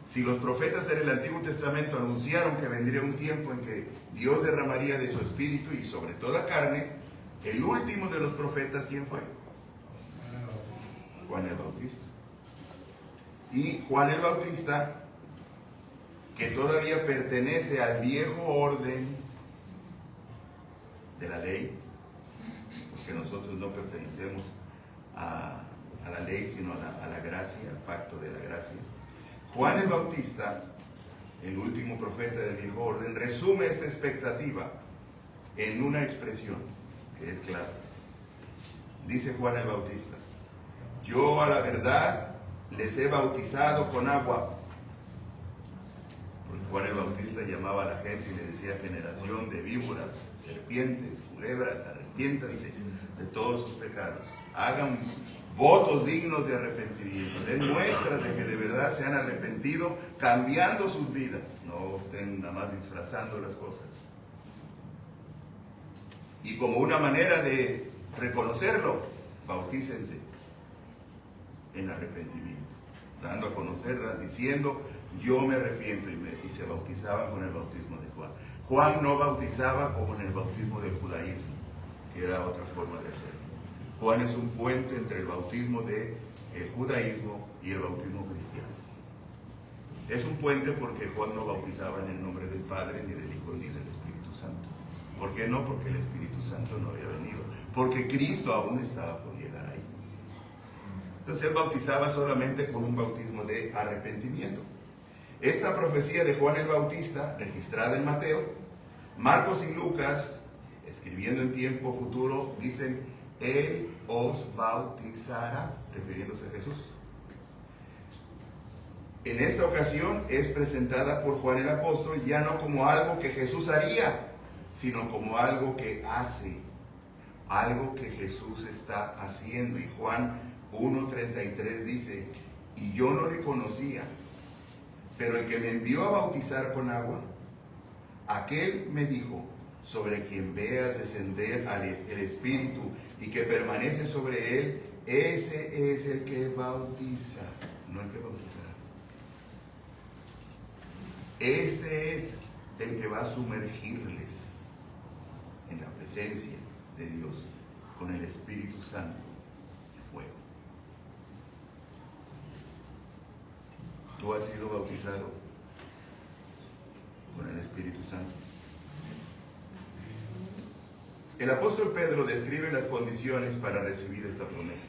Si los profetas en el Antiguo Testamento anunciaron que vendría un tiempo en que Dios derramaría de su espíritu y sobre toda carne, el último de los profetas, ¿quién fue? Juan el Bautista. Y Juan el Bautista, que todavía pertenece al viejo orden de la ley, porque nosotros no pertenecemos a la ley, sino a la gracia, al pacto de la gracia. Juan el Bautista, el último profeta del viejo orden, resume esta expectativa en una expresión que es clara. Dice Juan el Bautista: yo a la verdad les he bautizado con agua. Porque Juan el Bautista llamaba a la gente y le decía: generación de víboras, serpientes, culebras, arrepiéntanse de todos sus pecados, hagan votos dignos de arrepentimiento, den muestras de que de verdad se han arrepentido, cambiando sus vidas, no estén nada más disfrazando las cosas. Y como una manera de reconocerlo, bautícense en arrepentimiento, dando a conocer, diciendo, yo me arrepiento, y se bautizaban con el bautismo de Juan. Juan no bautizaba como en el bautismo del judaísmo, que era otra forma de hacerlo. Juan es un puente entre el bautismo del judaísmo y el bautismo cristiano. Es un puente porque Juan no bautizaba en el nombre del Padre, ni del Hijo, ni del Espíritu Santo. ¿Por qué no? Porque el Espíritu Santo no había venido. Porque Cristo aún estaba por llegar ahí. Entonces él bautizaba solamente con un bautismo de arrepentimiento. Esta profecía de Juan el Bautista, registrada en Mateo, Marcos y Lucas, escribiendo en tiempo futuro, dicen, Él os bautizará, refiriéndose a Jesús. En esta ocasión es presentada por Juan el Apóstol ya no como algo que Jesús haría, sino como algo que hace, algo que Jesús está haciendo. Y Juan 1:33 dice, y yo no le conocía, pero el que me envió a bautizar con agua, aquel me dijo, sobre quien veas descender el Espíritu y que permanece sobre él, ese es el que bautiza, no el que bautizará. Este es el que va a sumergirles en la presencia de Dios con el Espíritu Santo y fuego. ¿Tú has sido bautizado con el Espíritu Santo? El apóstol Pedro describe las condiciones para recibir esta promesa.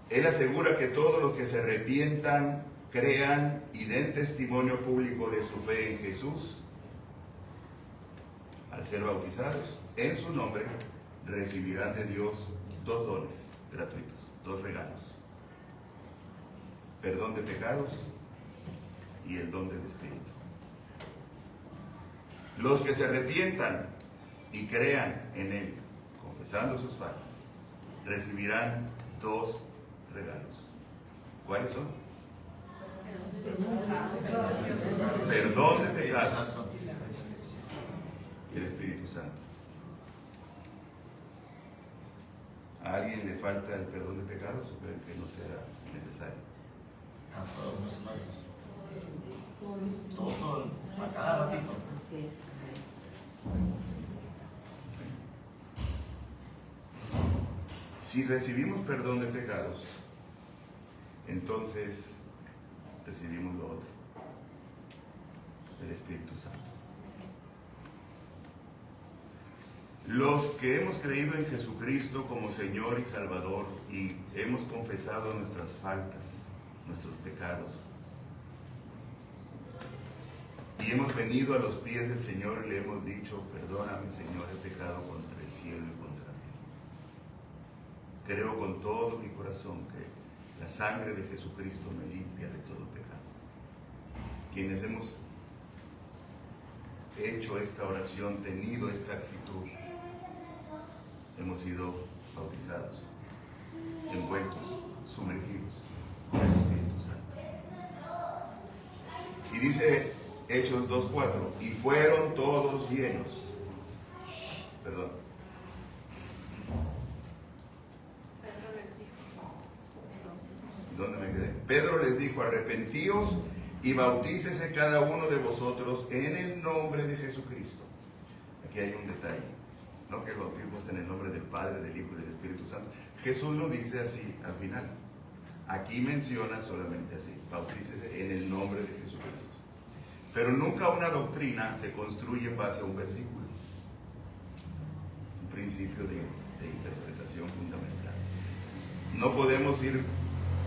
Él asegura que todos los que se arrepientan, crean y den testimonio público de su fe en Jesús, al ser bautizados en su nombre, recibirán de Dios 2 dones gratuitos, 2 regalos: perdón de pecados y el don del Espíritu. Los que se arrepientan y crean en Él, confesando sus faltas, recibirán 2 regalos. ¿Cuáles son? Perdón de pecados y el Espíritu Santo. ¿A alguien le falta el perdón de pecados o creen que no sea necesario? A todos los hermanos. Todo, a cada ratito. Así es. Si recibimos perdón de pecados, entonces recibimos lo otro, el Espíritu Santo. Los que hemos creído en Jesucristo como Señor y Salvador y hemos confesado nuestras faltas, nuestros pecados, y hemos venido a los pies del Señor y le hemos dicho, perdóname, Señor, he pecado contra el cielo y contra ti. Creo con todo mi corazón que la sangre de Jesucristo me limpia de todo pecado. Quienes hemos hecho esta oración, tenido esta actitud, hemos sido bautizados, envueltos, sumergidos por el Espíritu Santo. Y dice Hechos 2:4, y fueron todos llenos. Perdón. ¿Dónde me quedé? Pedro les dijo, arrepentíos y bautícese cada uno de vosotros en el nombre de Jesucristo. Aquí hay un detalle, no que el bautismo es en el nombre del Padre, del Hijo y del Espíritu Santo. Jesús lo dice así al final. Aquí menciona solamente así, bautícese en el nombre de Jesucristo. Pero nunca una doctrina se construye en base a un versículo. Un principio de interpretación fundamental. No podemos ir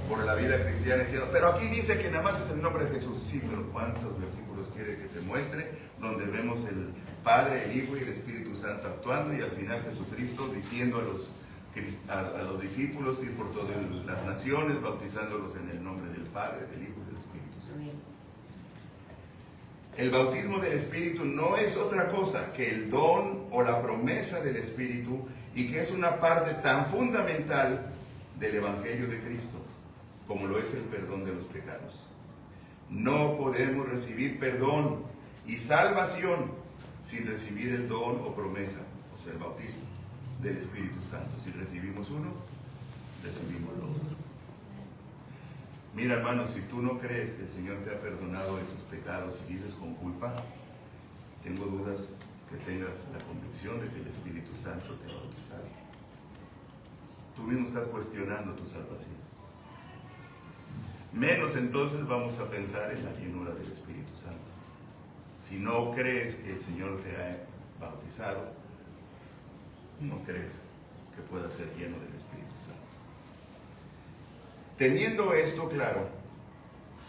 por la vida cristiana diciendo, pero aquí dice que nada más es el nombre de Jesús. Sí, pero ¿cuántos versículos quiere que te muestre donde vemos el Padre, el Hijo y el Espíritu Santo actuando, y al final Jesucristo diciendo a los discípulos ir por todas las naciones, bautizándolos en el nombre del Padre, del Hijo y del Espíritu Santo? El bautismo del Espíritu no es otra cosa que el don o la promesa del Espíritu, y que es una parte tan fundamental del Evangelio de Cristo como lo es el perdón de los pecados. No podemos recibir perdón y salvación sin recibir el don o promesa, o sea, el bautismo del Espíritu Santo. Si recibimos uno, recibimos lo otro. Mira, hermano, si tú no crees que el Señor te ha perdonado de tus pecados y vives con culpa, tengo dudas que tengas la convicción de que el Espíritu Santo te ha bautizado. Tú mismo estás cuestionando tu salvación. Menos entonces vamos a pensar en la llenura del Espíritu Santo. Si no crees que el Señor te ha bautizado, no crees que pueda ser lleno del Espíritu Santo. Teniendo esto claro,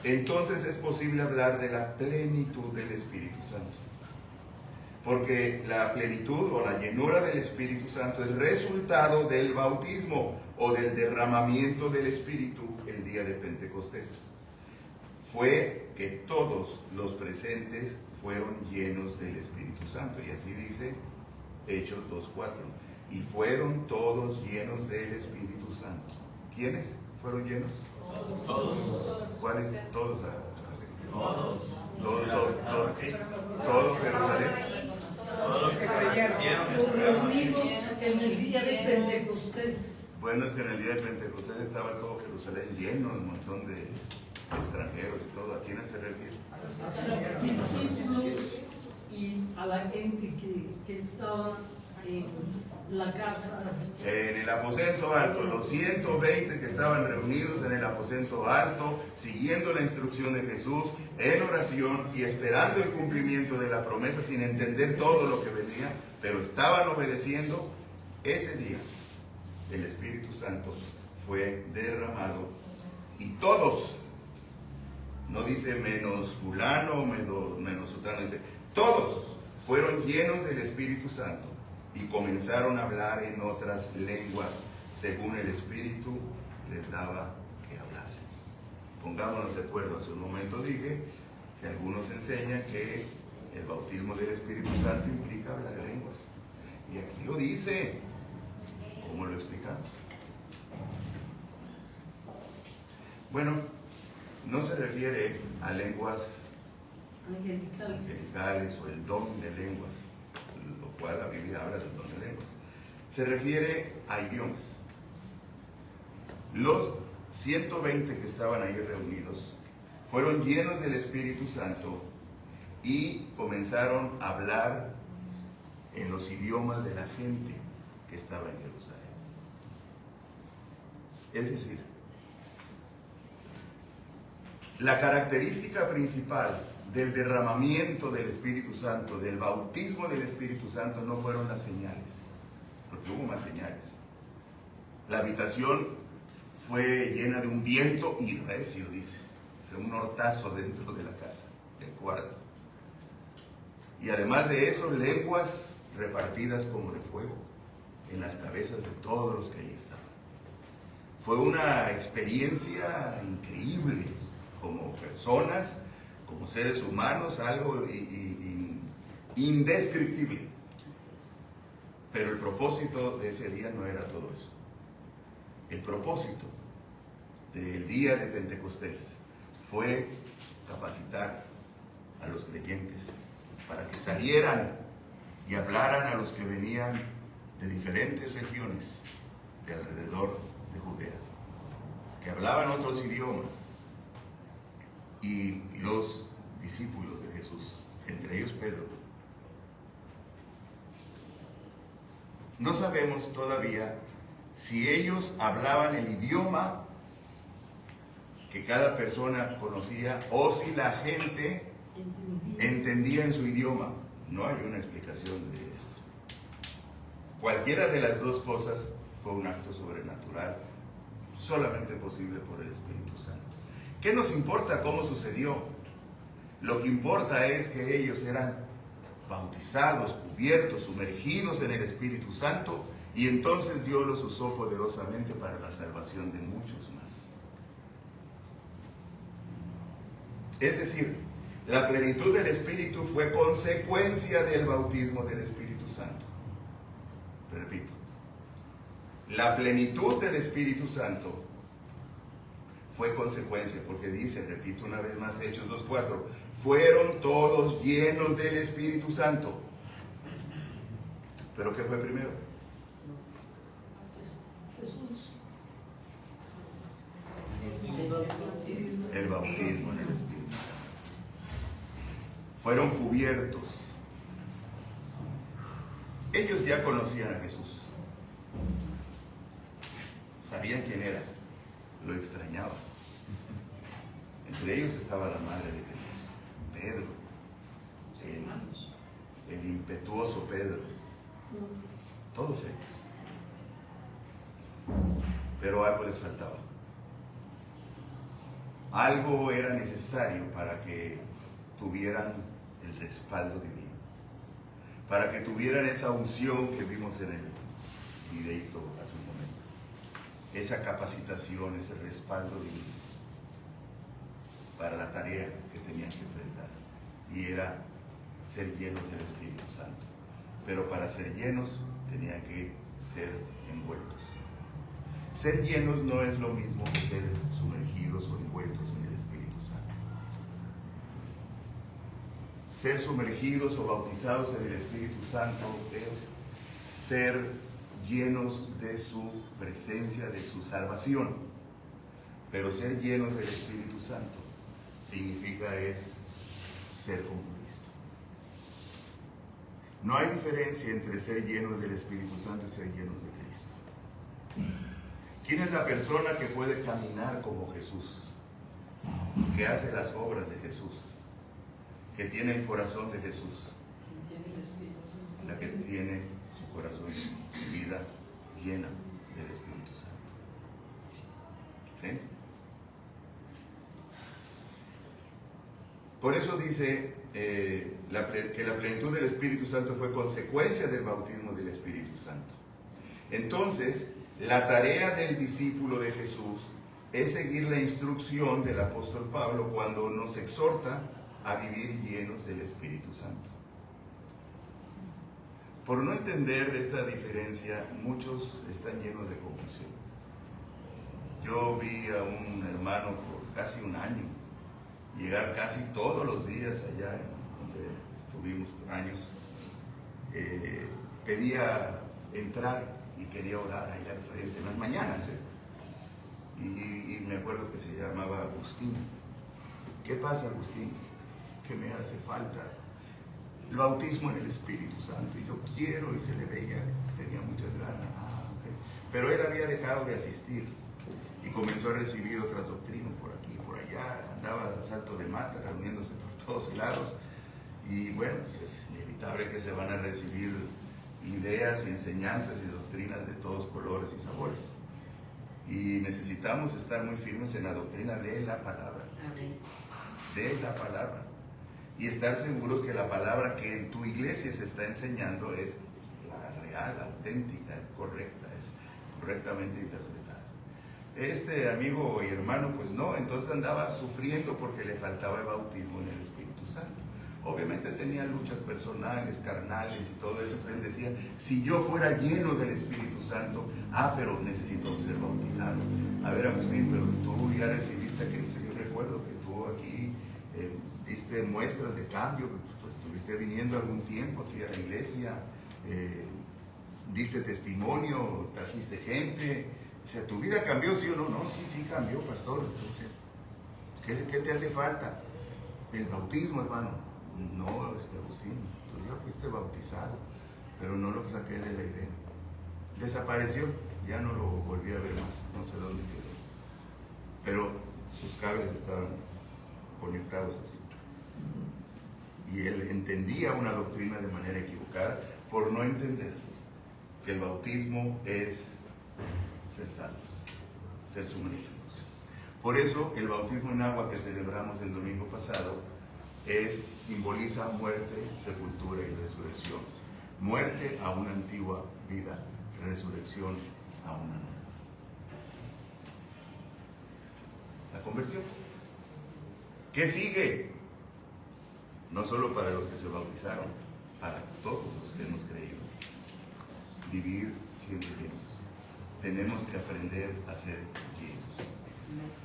entonces es posible hablar de la plenitud del Espíritu Santo. Porque la plenitud o la llenura del Espíritu Santo es resultado del bautismo o del derramamiento del Espíritu el día de Pentecostés. Fue que todos los presentes fueron llenos del Espíritu Santo. Y así dice Hechos 2:4. Y fueron todos llenos del Espíritu Santo. ¿Quiénes fueron llenos? Todos. ¿Cuáles? Todos. Todos. Todo Jerusalén. Todos los que creyeron. Reunidos en el día de Pentecostés. Bueno, es que en el día de Pentecostés estaba todo Jerusalén lleno, un montón de extranjeros y todo. ¿A quiénes se refiere? A los discípulos y a la gente que estaba en la casa. En el aposento alto, los 120 que estaban reunidos en el aposento alto, siguiendo la instrucción de Jesús, en oración y esperando el cumplimiento de la promesa, sin entender todo lo que venía, pero estaban obedeciendo. Ese día el Espíritu Santo fue derramado y todos, no dice menos fulano, menos sutano, dice todos fueron llenos del Espíritu Santo y comenzaron a hablar en otras lenguas según el Espíritu les daba que hablasen. Pongámonos de acuerdo. Hace un momento dije que algunos enseñan que el bautismo del Espíritu Santo implica hablar lenguas, y aquí lo dice. ¿Cómo lo explicamos? Bueno, no se refiere a lenguas angelicales o el don de lenguas, lo cual la Biblia habla del don de lenguas. Se refiere a idiomas. Los 120 que estaban ahí reunidos fueron llenos del Espíritu Santo y comenzaron a hablar en los idiomas de la gente que estaba en Jerusalén. Es decir, la característica principal del derramamiento del Espíritu Santo, del bautismo del Espíritu Santo, no fueron las señales, porque hubo más señales. La habitación fue llena de un viento y recio, dice, o sea, un nortazo dentro de la casa, del cuarto. Y además de eso, lenguas repartidas como de fuego en las cabezas de todos los que ahí estaban. Fue una experiencia increíble, como personas, como seres humanos, algo indescriptible. Pero el propósito de ese día no era todo eso. El propósito del día de Pentecostés fue capacitar a los creyentes para que salieran y hablaran a los que venían de diferentes regiones de alrededor de Judea, que hablaban otros idiomas, y los discípulos de Jesús, entre ellos Pedro. No sabemos todavía si ellos hablaban el idioma que cada persona conocía o si la gente entendía en su idioma. No hay una explicación de esto. Cualquiera de las dos cosas fue un acto sobrenatural, solamente posible por el Espíritu Santo. ¿Qué nos importa cómo sucedió? Lo que importa es que ellos eran bautizados, cubiertos, sumergidos en el Espíritu Santo, y entonces Dios los usó poderosamente para la salvación de muchos más. Es decir, La plenitud del Espíritu fue consecuencia del bautismo del Espíritu Santo. Repito, la plenitud del Espíritu Santo fue consecuencia, porque dice, repito una vez más, Hechos 2:4, fueron todos llenos del Espíritu Santo. ¿Pero qué fue primero? Jesús. El bautismo en el Espíritu Santo. Fueron cubiertos. Ellos ya conocían a Jesús. Sabían quién era. Lo extrañaban. Entre ellos estaba la madre de Jesús, Pedro, el impetuoso Pedro, todos ellos. Pero algo les faltaba. Algo era necesario para que tuvieran el respaldo divino, para que tuvieran esa unción que vimos en el videito hace un momento, esa capacitación, ese respaldo divino para la tarea que tenían que enfrentar, y era ser llenos del Espíritu Santo. Pero para ser llenos tenían que ser envueltos. Ser llenos no es lo mismo que ser sumergidos o envueltos en el Espíritu Santo. Ser sumergidos o bautizados en el Espíritu Santo es ser llenos de su presencia, de su salvación. Pero ser llenos del Espíritu Santo significa es ser como Cristo. No hay diferencia entre ser llenos del Espíritu Santo y ser llenos de Cristo. ¿Quién es la persona que puede caminar como Jesús? Que hace las obras de Jesús, que tiene el corazón de Jesús, la que tiene su corazón y su vida llena del Espíritu Santo. ¿Sí? Por eso dice que la plenitud del Espíritu Santo fue consecuencia del bautismo del Espíritu Santo. Entonces, la tarea del discípulo de Jesús es seguir la instrucción del apóstol Pablo cuando nos exhorta a vivir llenos del Espíritu Santo. Por no entender esta diferencia, muchos están llenos de confusión. Yo vi a un hermano por casi un año llegar casi todos los días allá donde estuvimos años. Pedía entrar y quería orar allá al frente, en las mañanas. Y me acuerdo que se llamaba Agustín. ¿Qué pasa, Agustín? Que me hace falta el bautismo en el Espíritu Santo, y yo quiero, y se le veía, tenía muchas ganas. Okay. Pero él había dejado de asistir y comenzó a recibir otras doctrinas por aquí, por allá, andaba a salto de mata, reuniéndose por todos lados, y bueno, pues es inevitable que se van a recibir ideas y enseñanzas y doctrinas de todos colores y sabores, y necesitamos estar muy firmes en la doctrina de la palabra. Amén. De la palabra, y estar seguros que la palabra que en tu iglesia se está enseñando es la real, auténtica, es correcta, es correctamente interpretada. Este amigo y hermano pues no, entonces andaba sufriendo porque le faltaba el bautismo en el Espíritu Santo. Obviamente tenía luchas personales, carnales y todo eso. Entonces él decía, si yo fuera lleno del Espíritu Santo, pero necesito ser bautizado. A ver, Agustín, pero tú ya recibiste a Cristo. Yo recuerdo que tú aquí diste muestras de cambio, pues estuviste viniendo algún tiempo aquí a la iglesia, diste testimonio, trajiste gente. O sea, ¿tu vida cambió, sí o no? No, sí cambió, pastor. Entonces, ¿qué te hace falta? El bautismo, hermano. No, Agustín, tú ya fuiste bautizado, pero no lo saqué de la idea. Desapareció, ya no lo volví a ver más, no sé dónde quedó. Pero sus cables estaban conectados así. Y él entendía una doctrina de manera equivocada por no entender que el bautismo es ser salvos, ser sumergidos. Por eso el bautismo en agua que celebramos el domingo pasado simboliza muerte, sepultura y resurrección. Muerte a una antigua vida, resurrección a una nueva. La conversión. ¿Qué sigue? no solo para los que se bautizaron, para todos los que hemos creído. Vivir siendo llenos. Tenemos que aprender a ser llenos.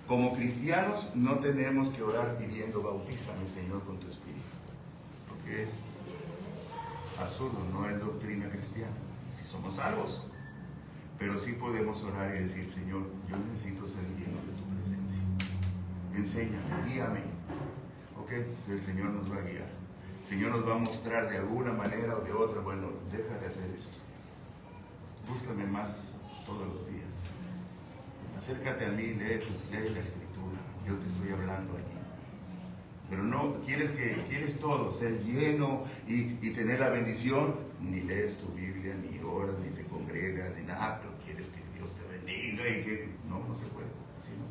Como cristianos no tenemos que orar pidiendo bautízame, Señor, con tu Espíritu, porque es absurdo, no es doctrina cristiana, si somos salvos. Pero sí podemos orar y decir, Señor, yo necesito ser lleno de tu presencia. Enséñame, guíame. ¿Ok? El Señor nos va a guiar. El Señor nos va a mostrar de alguna manera o de otra, bueno, deja de hacer esto. Búscame más todos los días. Acércate a mí, lee la Escritura. Yo te estoy hablando allí. Pero no, quieres todo, ser lleno y tener la bendición. Ni lees tu Biblia, ni oras, ni te congregas, ni nada. Pero quieres que Dios te bendiga y que... No se puede, así no.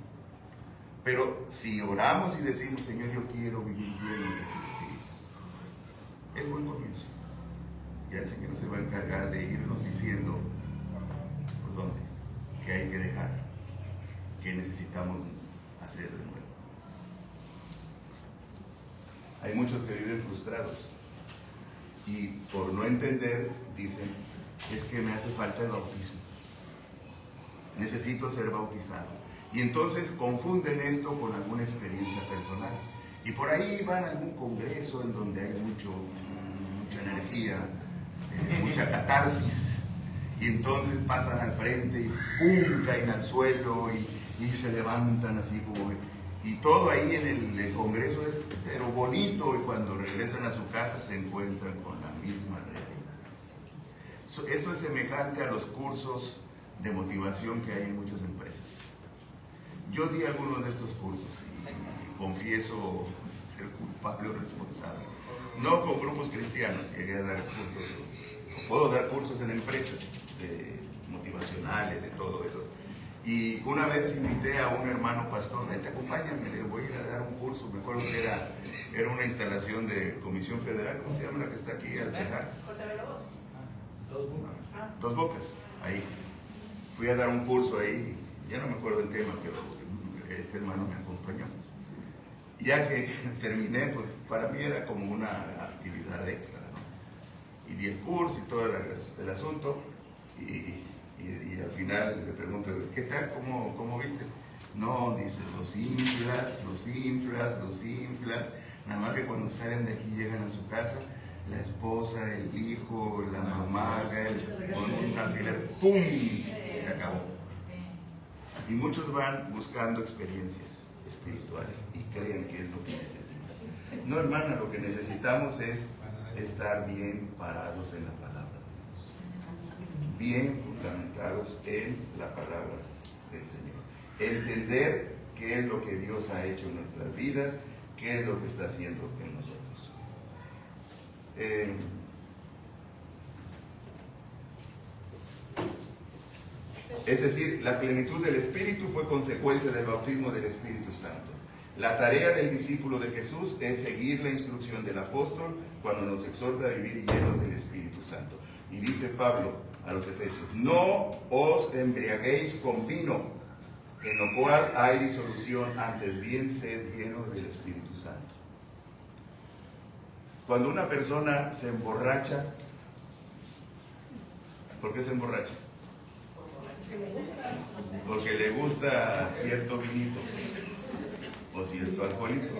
Pero si oramos y decimos, Señor, yo quiero vivir lleno de tu Espíritu, es buen comienzo. Ya el Señor se va a encargar de irnos diciendo por dónde, qué hay que dejar, qué necesitamos hacer de nuevo. Hay muchos que viven frustrados y por no entender dicen, es que me hace falta el bautismo, necesito ser bautizado. Y entonces confunden esto con alguna experiencia personal. Y por ahí van a algún congreso en donde hay mucha energía, mucha catarsis. Y entonces pasan al frente y ¡pum! Caen al suelo y se levantan así como... Y todo ahí en el congreso es pero bonito, y cuando regresan a su casa se encuentran con la misma realidad. Esto es semejante a los cursos de motivación que hay en muchas empresas. Yo di algunos de estos cursos y confieso ser culpable o responsable. No con grupos cristianos, llegué a dar cursos, o puedo dar cursos en empresas motivacionales y todo eso. Y una vez invité a un hermano pastor, vente, acompáñame, le voy a ir a dar un curso. Me acuerdo que era una instalación de Comisión Federal, ¿cómo se llama la que está aquí al dejar? Dos Bocas, ahí. Fui a dar un curso ahí, ya no me acuerdo el tema, pero este hermano me acompañó. Ya que terminé, pues para mí era como una actividad extra, ¿no? Y di el curso y todo el asunto, y al final le pregunto, ¿qué tal? ¿Cómo viste? No, dice, los inflas. Nada más que cuando salen de aquí llegan a su casa, la esposa, el hijo, la mamá, con un alfiler, ¡pum! Se acabó. Y muchos van buscando experiencias espirituales y creen que es lo que necesitan. No, hermana, lo que necesitamos es estar bien parados en la palabra de Dios. Bien fundamentados en la palabra del Señor. Entender qué es lo que Dios ha hecho en nuestras vidas, qué es lo que está haciendo en nosotros. Es decir, la plenitud del Espíritu fue consecuencia del bautismo del Espíritu Santo. La tarea del discípulo de Jesús es seguir la instrucción del apóstol cuando nos exhorta a vivir llenos del Espíritu Santo. Y dice Pablo a los Efesios, no os embriaguéis con vino, en lo cual hay disolución, antes bien sed llenos del Espíritu Santo. Cuando una persona se emborracha, ¿por qué se emborracha? Porque le gusta cierto vinito o cierto alcoholito.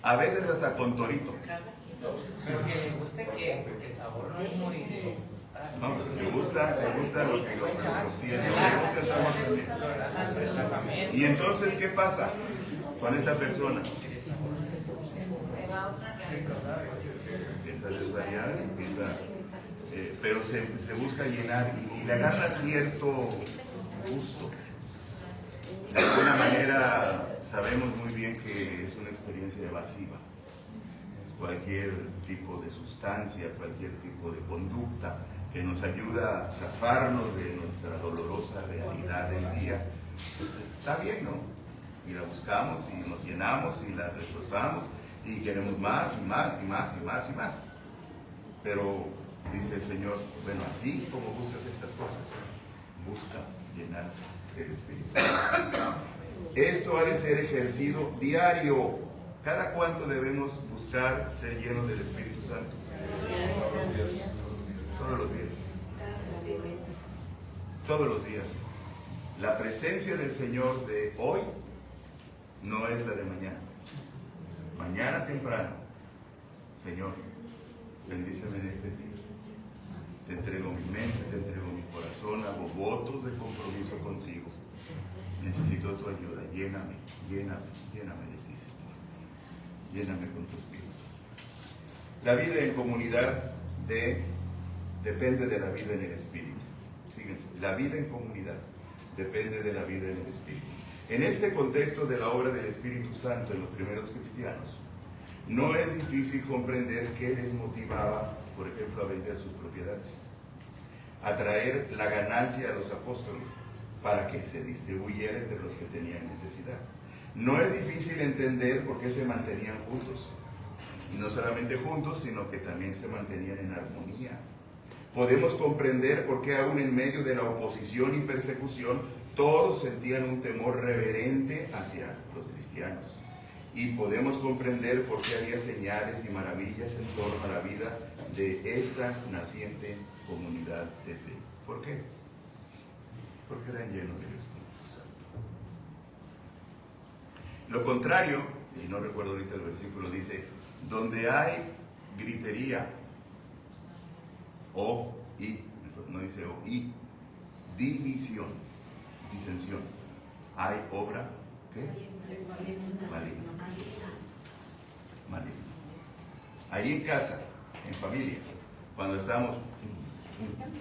A veces hasta con torito. Pero que le guste que el sabor no es muy de gustar. No, le gusta lo que tiene, le gusta el sabor también. Y entonces, ¿qué pasa con esa persona? Empieza a desvariar, pero se busca llenar y le agarra cierto gusto. De alguna manera sabemos muy bien que es una experiencia evasiva. Cualquier tipo de sustancia, cualquier tipo de conducta que nos ayuda a zafarnos de nuestra dolorosa realidad del día, pues está bien, ¿no? Y la buscamos y nos llenamos y la reforzamos y queremos más y más y más y más y más. Pero dice el Señor, bueno, así como buscas estas cosas, busca llenarte del Espíritu. Esto ha de ser ejercido diario. ¿Cada cuánto debemos buscar ser llenos del Espíritu Santo? Todos los días. Todos los días. La presencia del Señor de hoy no es la de mañana. Mañana temprano, Señor, bendíceme en este día. Te entrego mi mente, te entrego mi corazón, hago votos de compromiso contigo. Necesito tu ayuda. Lléname, lléname, lléname de ti, Señor. Lléname con tu Espíritu. La vida en comunidad depende de la vida en el Espíritu. Fíjense, la vida en comunidad depende de la vida en el Espíritu. En este contexto de la obra del Espíritu Santo en los primeros cristianos, no es difícil comprender qué les motivaba, por ejemplo, a vender sus propiedades, a traer la ganancia a los apóstoles para que se distribuyera entre los que tenían necesidad. No es difícil entender por qué se mantenían juntos, y no solamente juntos, sino que también se mantenían en armonía. Podemos comprender por qué aún en medio de la oposición y persecución, todos sentían un temor reverente hacia los cristianos. Y podemos comprender por qué había señales y maravillas en torno a la vida de esta naciente comunidad de fe. ¿Por qué? Porque eran llenos del Espíritu Santo. Lo contrario, y no recuerdo ahorita el versículo, dice, donde hay gritería, no dice división, disensión, hay obra, ¿qué? Maligna. Maligna. Ahí en casa, en familia, cuando estamos,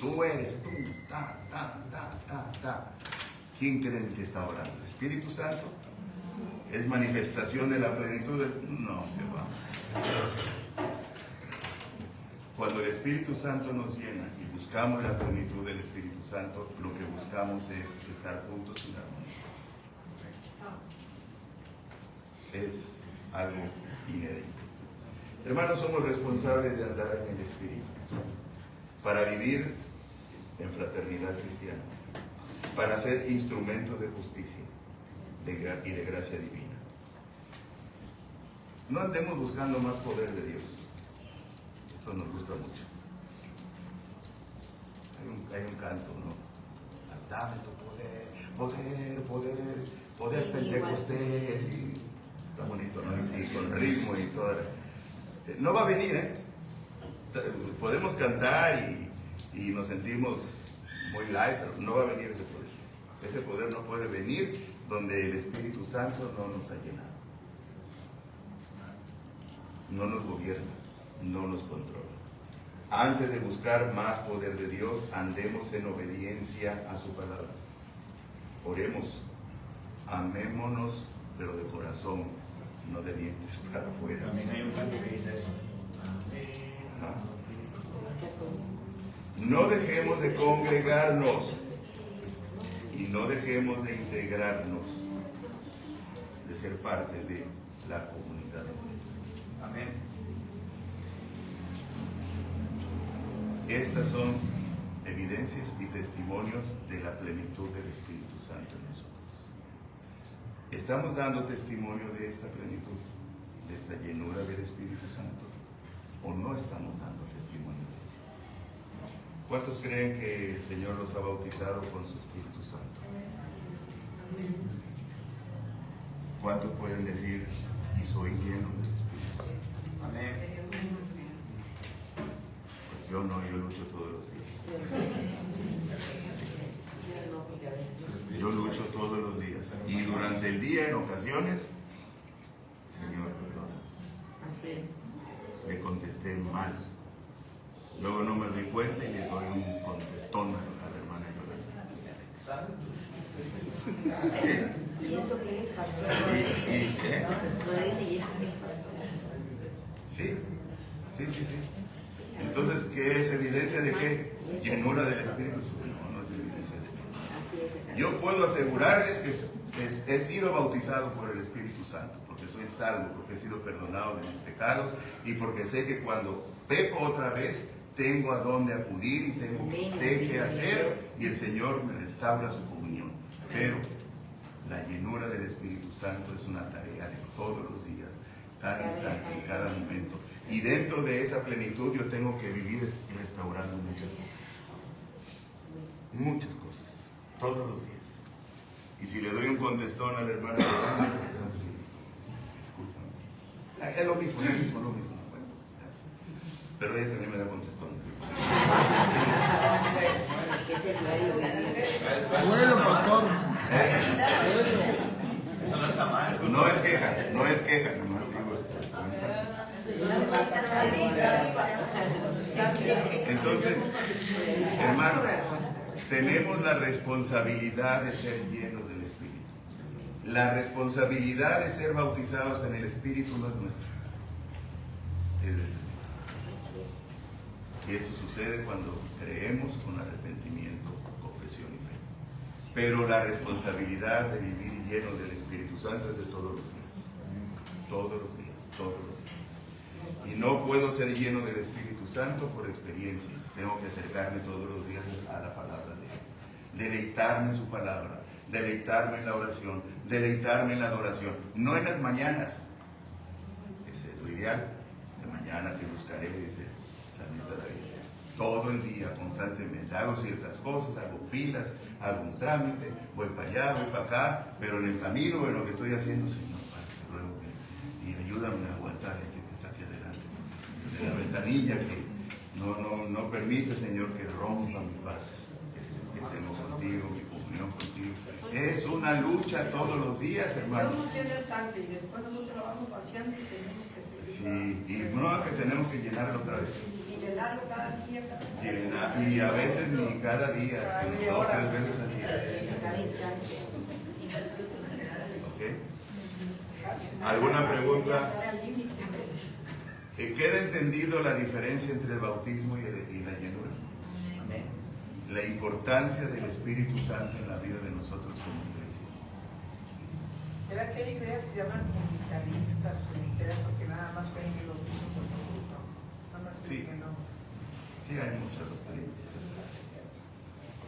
tú eres, tú, ¿quién creen que está orando? ¿El Espíritu Santo? ¿Es manifestación de la plenitud del...? No, que va. Cuando el Espíritu Santo nos llena y buscamos la plenitud del Espíritu Santo, lo que buscamos es estar juntos en armonía. Es algo inherente. Hermanos, somos responsables de andar en el Espíritu para vivir en fraternidad cristiana, para ser instrumentos de justicia y de gracia divina. No andemos buscando más poder de Dios. Esto nos gusta mucho. Hay un canto, ¿no? Dame tu poder pentecostés. Y está bonito, ¿no? Y con ritmo y todo. No va a venir, ¿eh? Podemos cantar y nos sentimos muy light, pero no va a venir ese poder. Ese poder no puede venir donde el Espíritu Santo no nos ha llenado. No nos gobierna, no nos controla. Antes de buscar más poder de Dios, andemos en obediencia a su palabra. Oremos, amémonos, pero de corazón, no de dientes para afuera. También hay un canto que dice eso. No dejemos de congregarnos y no dejemos de integrarnos, de ser parte de la comunidad de Dios. Amén. Estas son evidencias y testimonios de la plenitud del Espíritu Santo en nosotros. ¿Estamos dando testimonio de esta plenitud, de esta llenura del Espíritu Santo? ¿O no estamos dando testimonio de ello? ¿Cuántos creen que el Señor los ha bautizado con su Espíritu Santo? ¿Cuántos pueden decir, y soy lleno del Espíritu Santo? Amén. Pues yo no, yo lucho todos los días. Yo lucho todos los días. Y durante el día, en ocasiones, Señor, perdona, le contesté mal. Luego no me doy cuenta y le doy un contestón a la hermana Yolanda. ¿Sí? ¿Y eso qué es, pastor? ¿Y qué? ¿Y eso qué es, pastor? Sí. Entonces, ¿qué es evidencia de qué? Llenura del Espíritu. No es evidencia de qué. Yo puedo asegurarles que he sido bautizado por el Espíritu Santo, porque soy salvo, porque he sido perdonado de mis pecados y porque sé que cuando peco otra vez, tengo a dónde acudir y sé qué hacer y el Señor me restaura su comunión. Pero la llenura del Espíritu Santo es una tarea de todos los días, cada instante, en cada momento. Y dentro de esa plenitud yo tengo que vivir restaurando muchas cosas, todos los días. Y si le doy un contestón al hermano, discúlpame. Es lo mismo. Bueno, gracias. Pero ella también me da contestones. Bueno, pastor. Eso no está mal. No es queja, nomás digo Entonces, hermano, tenemos la responsabilidad de ser llenos del Espíritu. La responsabilidad de ser bautizados en el Espíritu no es nuestra, es del Señor. Y esto sucede cuando creemos con arrepentimiento, confesión y fe. Pero la responsabilidad de vivir llenos del Espíritu Santo es de todos los días. Todos los días. Y no puedo ser lleno del Espíritu Santo por experiencias. Tengo que acercarme todos los días a la palabra de Él. Deleitarme en su palabra, deleitarme en la oración, deleitarme en la adoración. No en las mañanas. Ese es lo ideal. De mañana te buscaré, dice Salmista David. Todo el día, constantemente. Hago ciertas cosas, hago filas, hago un trámite, voy para allá, voy para acá, pero en el camino, en lo que estoy haciendo, Señor, Padre, te ruego y ayúdame a aguantar que está aquí adelante. De la ventanilla que no permite, Señor, que rompa mi paz que tengo contigo, mi comunión contigo. Es una lucha todos los días, hermano. Podemos llenar el tanque y después nosotros lo vamos vaciando y tenemos que seguir. Sí, y no que tenemos que llenarlo otra vez. Y llenarlo cada día. Y a veces ni cada día, sino 2 o 3 veces al día. ¿Okay? ¿Alguna pregunta? ¿Queda entendido la diferencia entre el bautismo y la llenura? Amén. La importancia del Espíritu Santo en la vida de nosotros como iglesia. ¿Será que hay ideas que llaman comunitaristas o literas porque nada más creen que los mismos por todo? Sí. Que no. Sí, hay muchas doctrinas.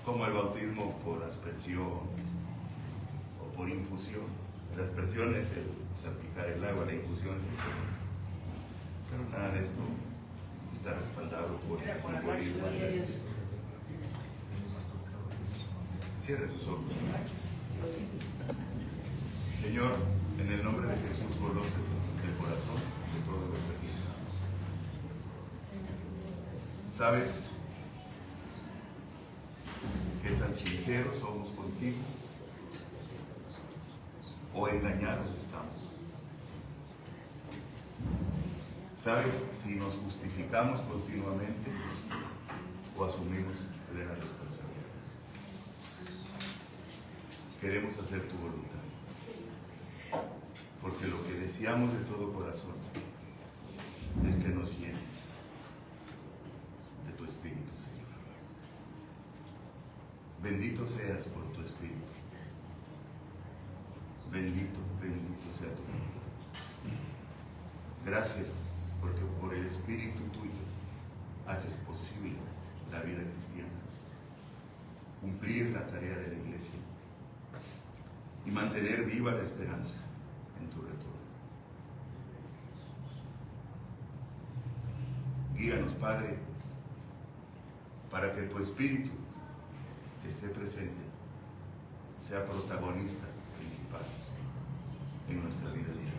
Como el bautismo por aspersión o por infusión. La aspersión es salpicar el agua, la infusión es pero nada de esto está respaldado por el simbolismo. Cierre sus ojos. Señor, en el nombre de Jesús, conoces el corazón de todos los que aquí estamos. Sabes qué tan sinceros somos contigo o engañados estamos. Sabes si nos justificamos continuamente o asumimos plena responsabilidad. Queremos hacer tu voluntad, porque lo que deseamos de todo corazón es que nos llenes de tu Espíritu, Señor. Bendito seas por tu Espíritu. Bendito sea tu nombre. Gracias porque por el Espíritu tuyo haces posible la vida cristiana, cumplir la tarea de la iglesia y mantener viva la esperanza en tu retorno. Guíanos, Padre, para que tu Espíritu esté presente, sea protagonista principal en nuestra vida diaria.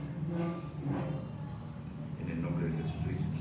En el nombre de Jesucristo.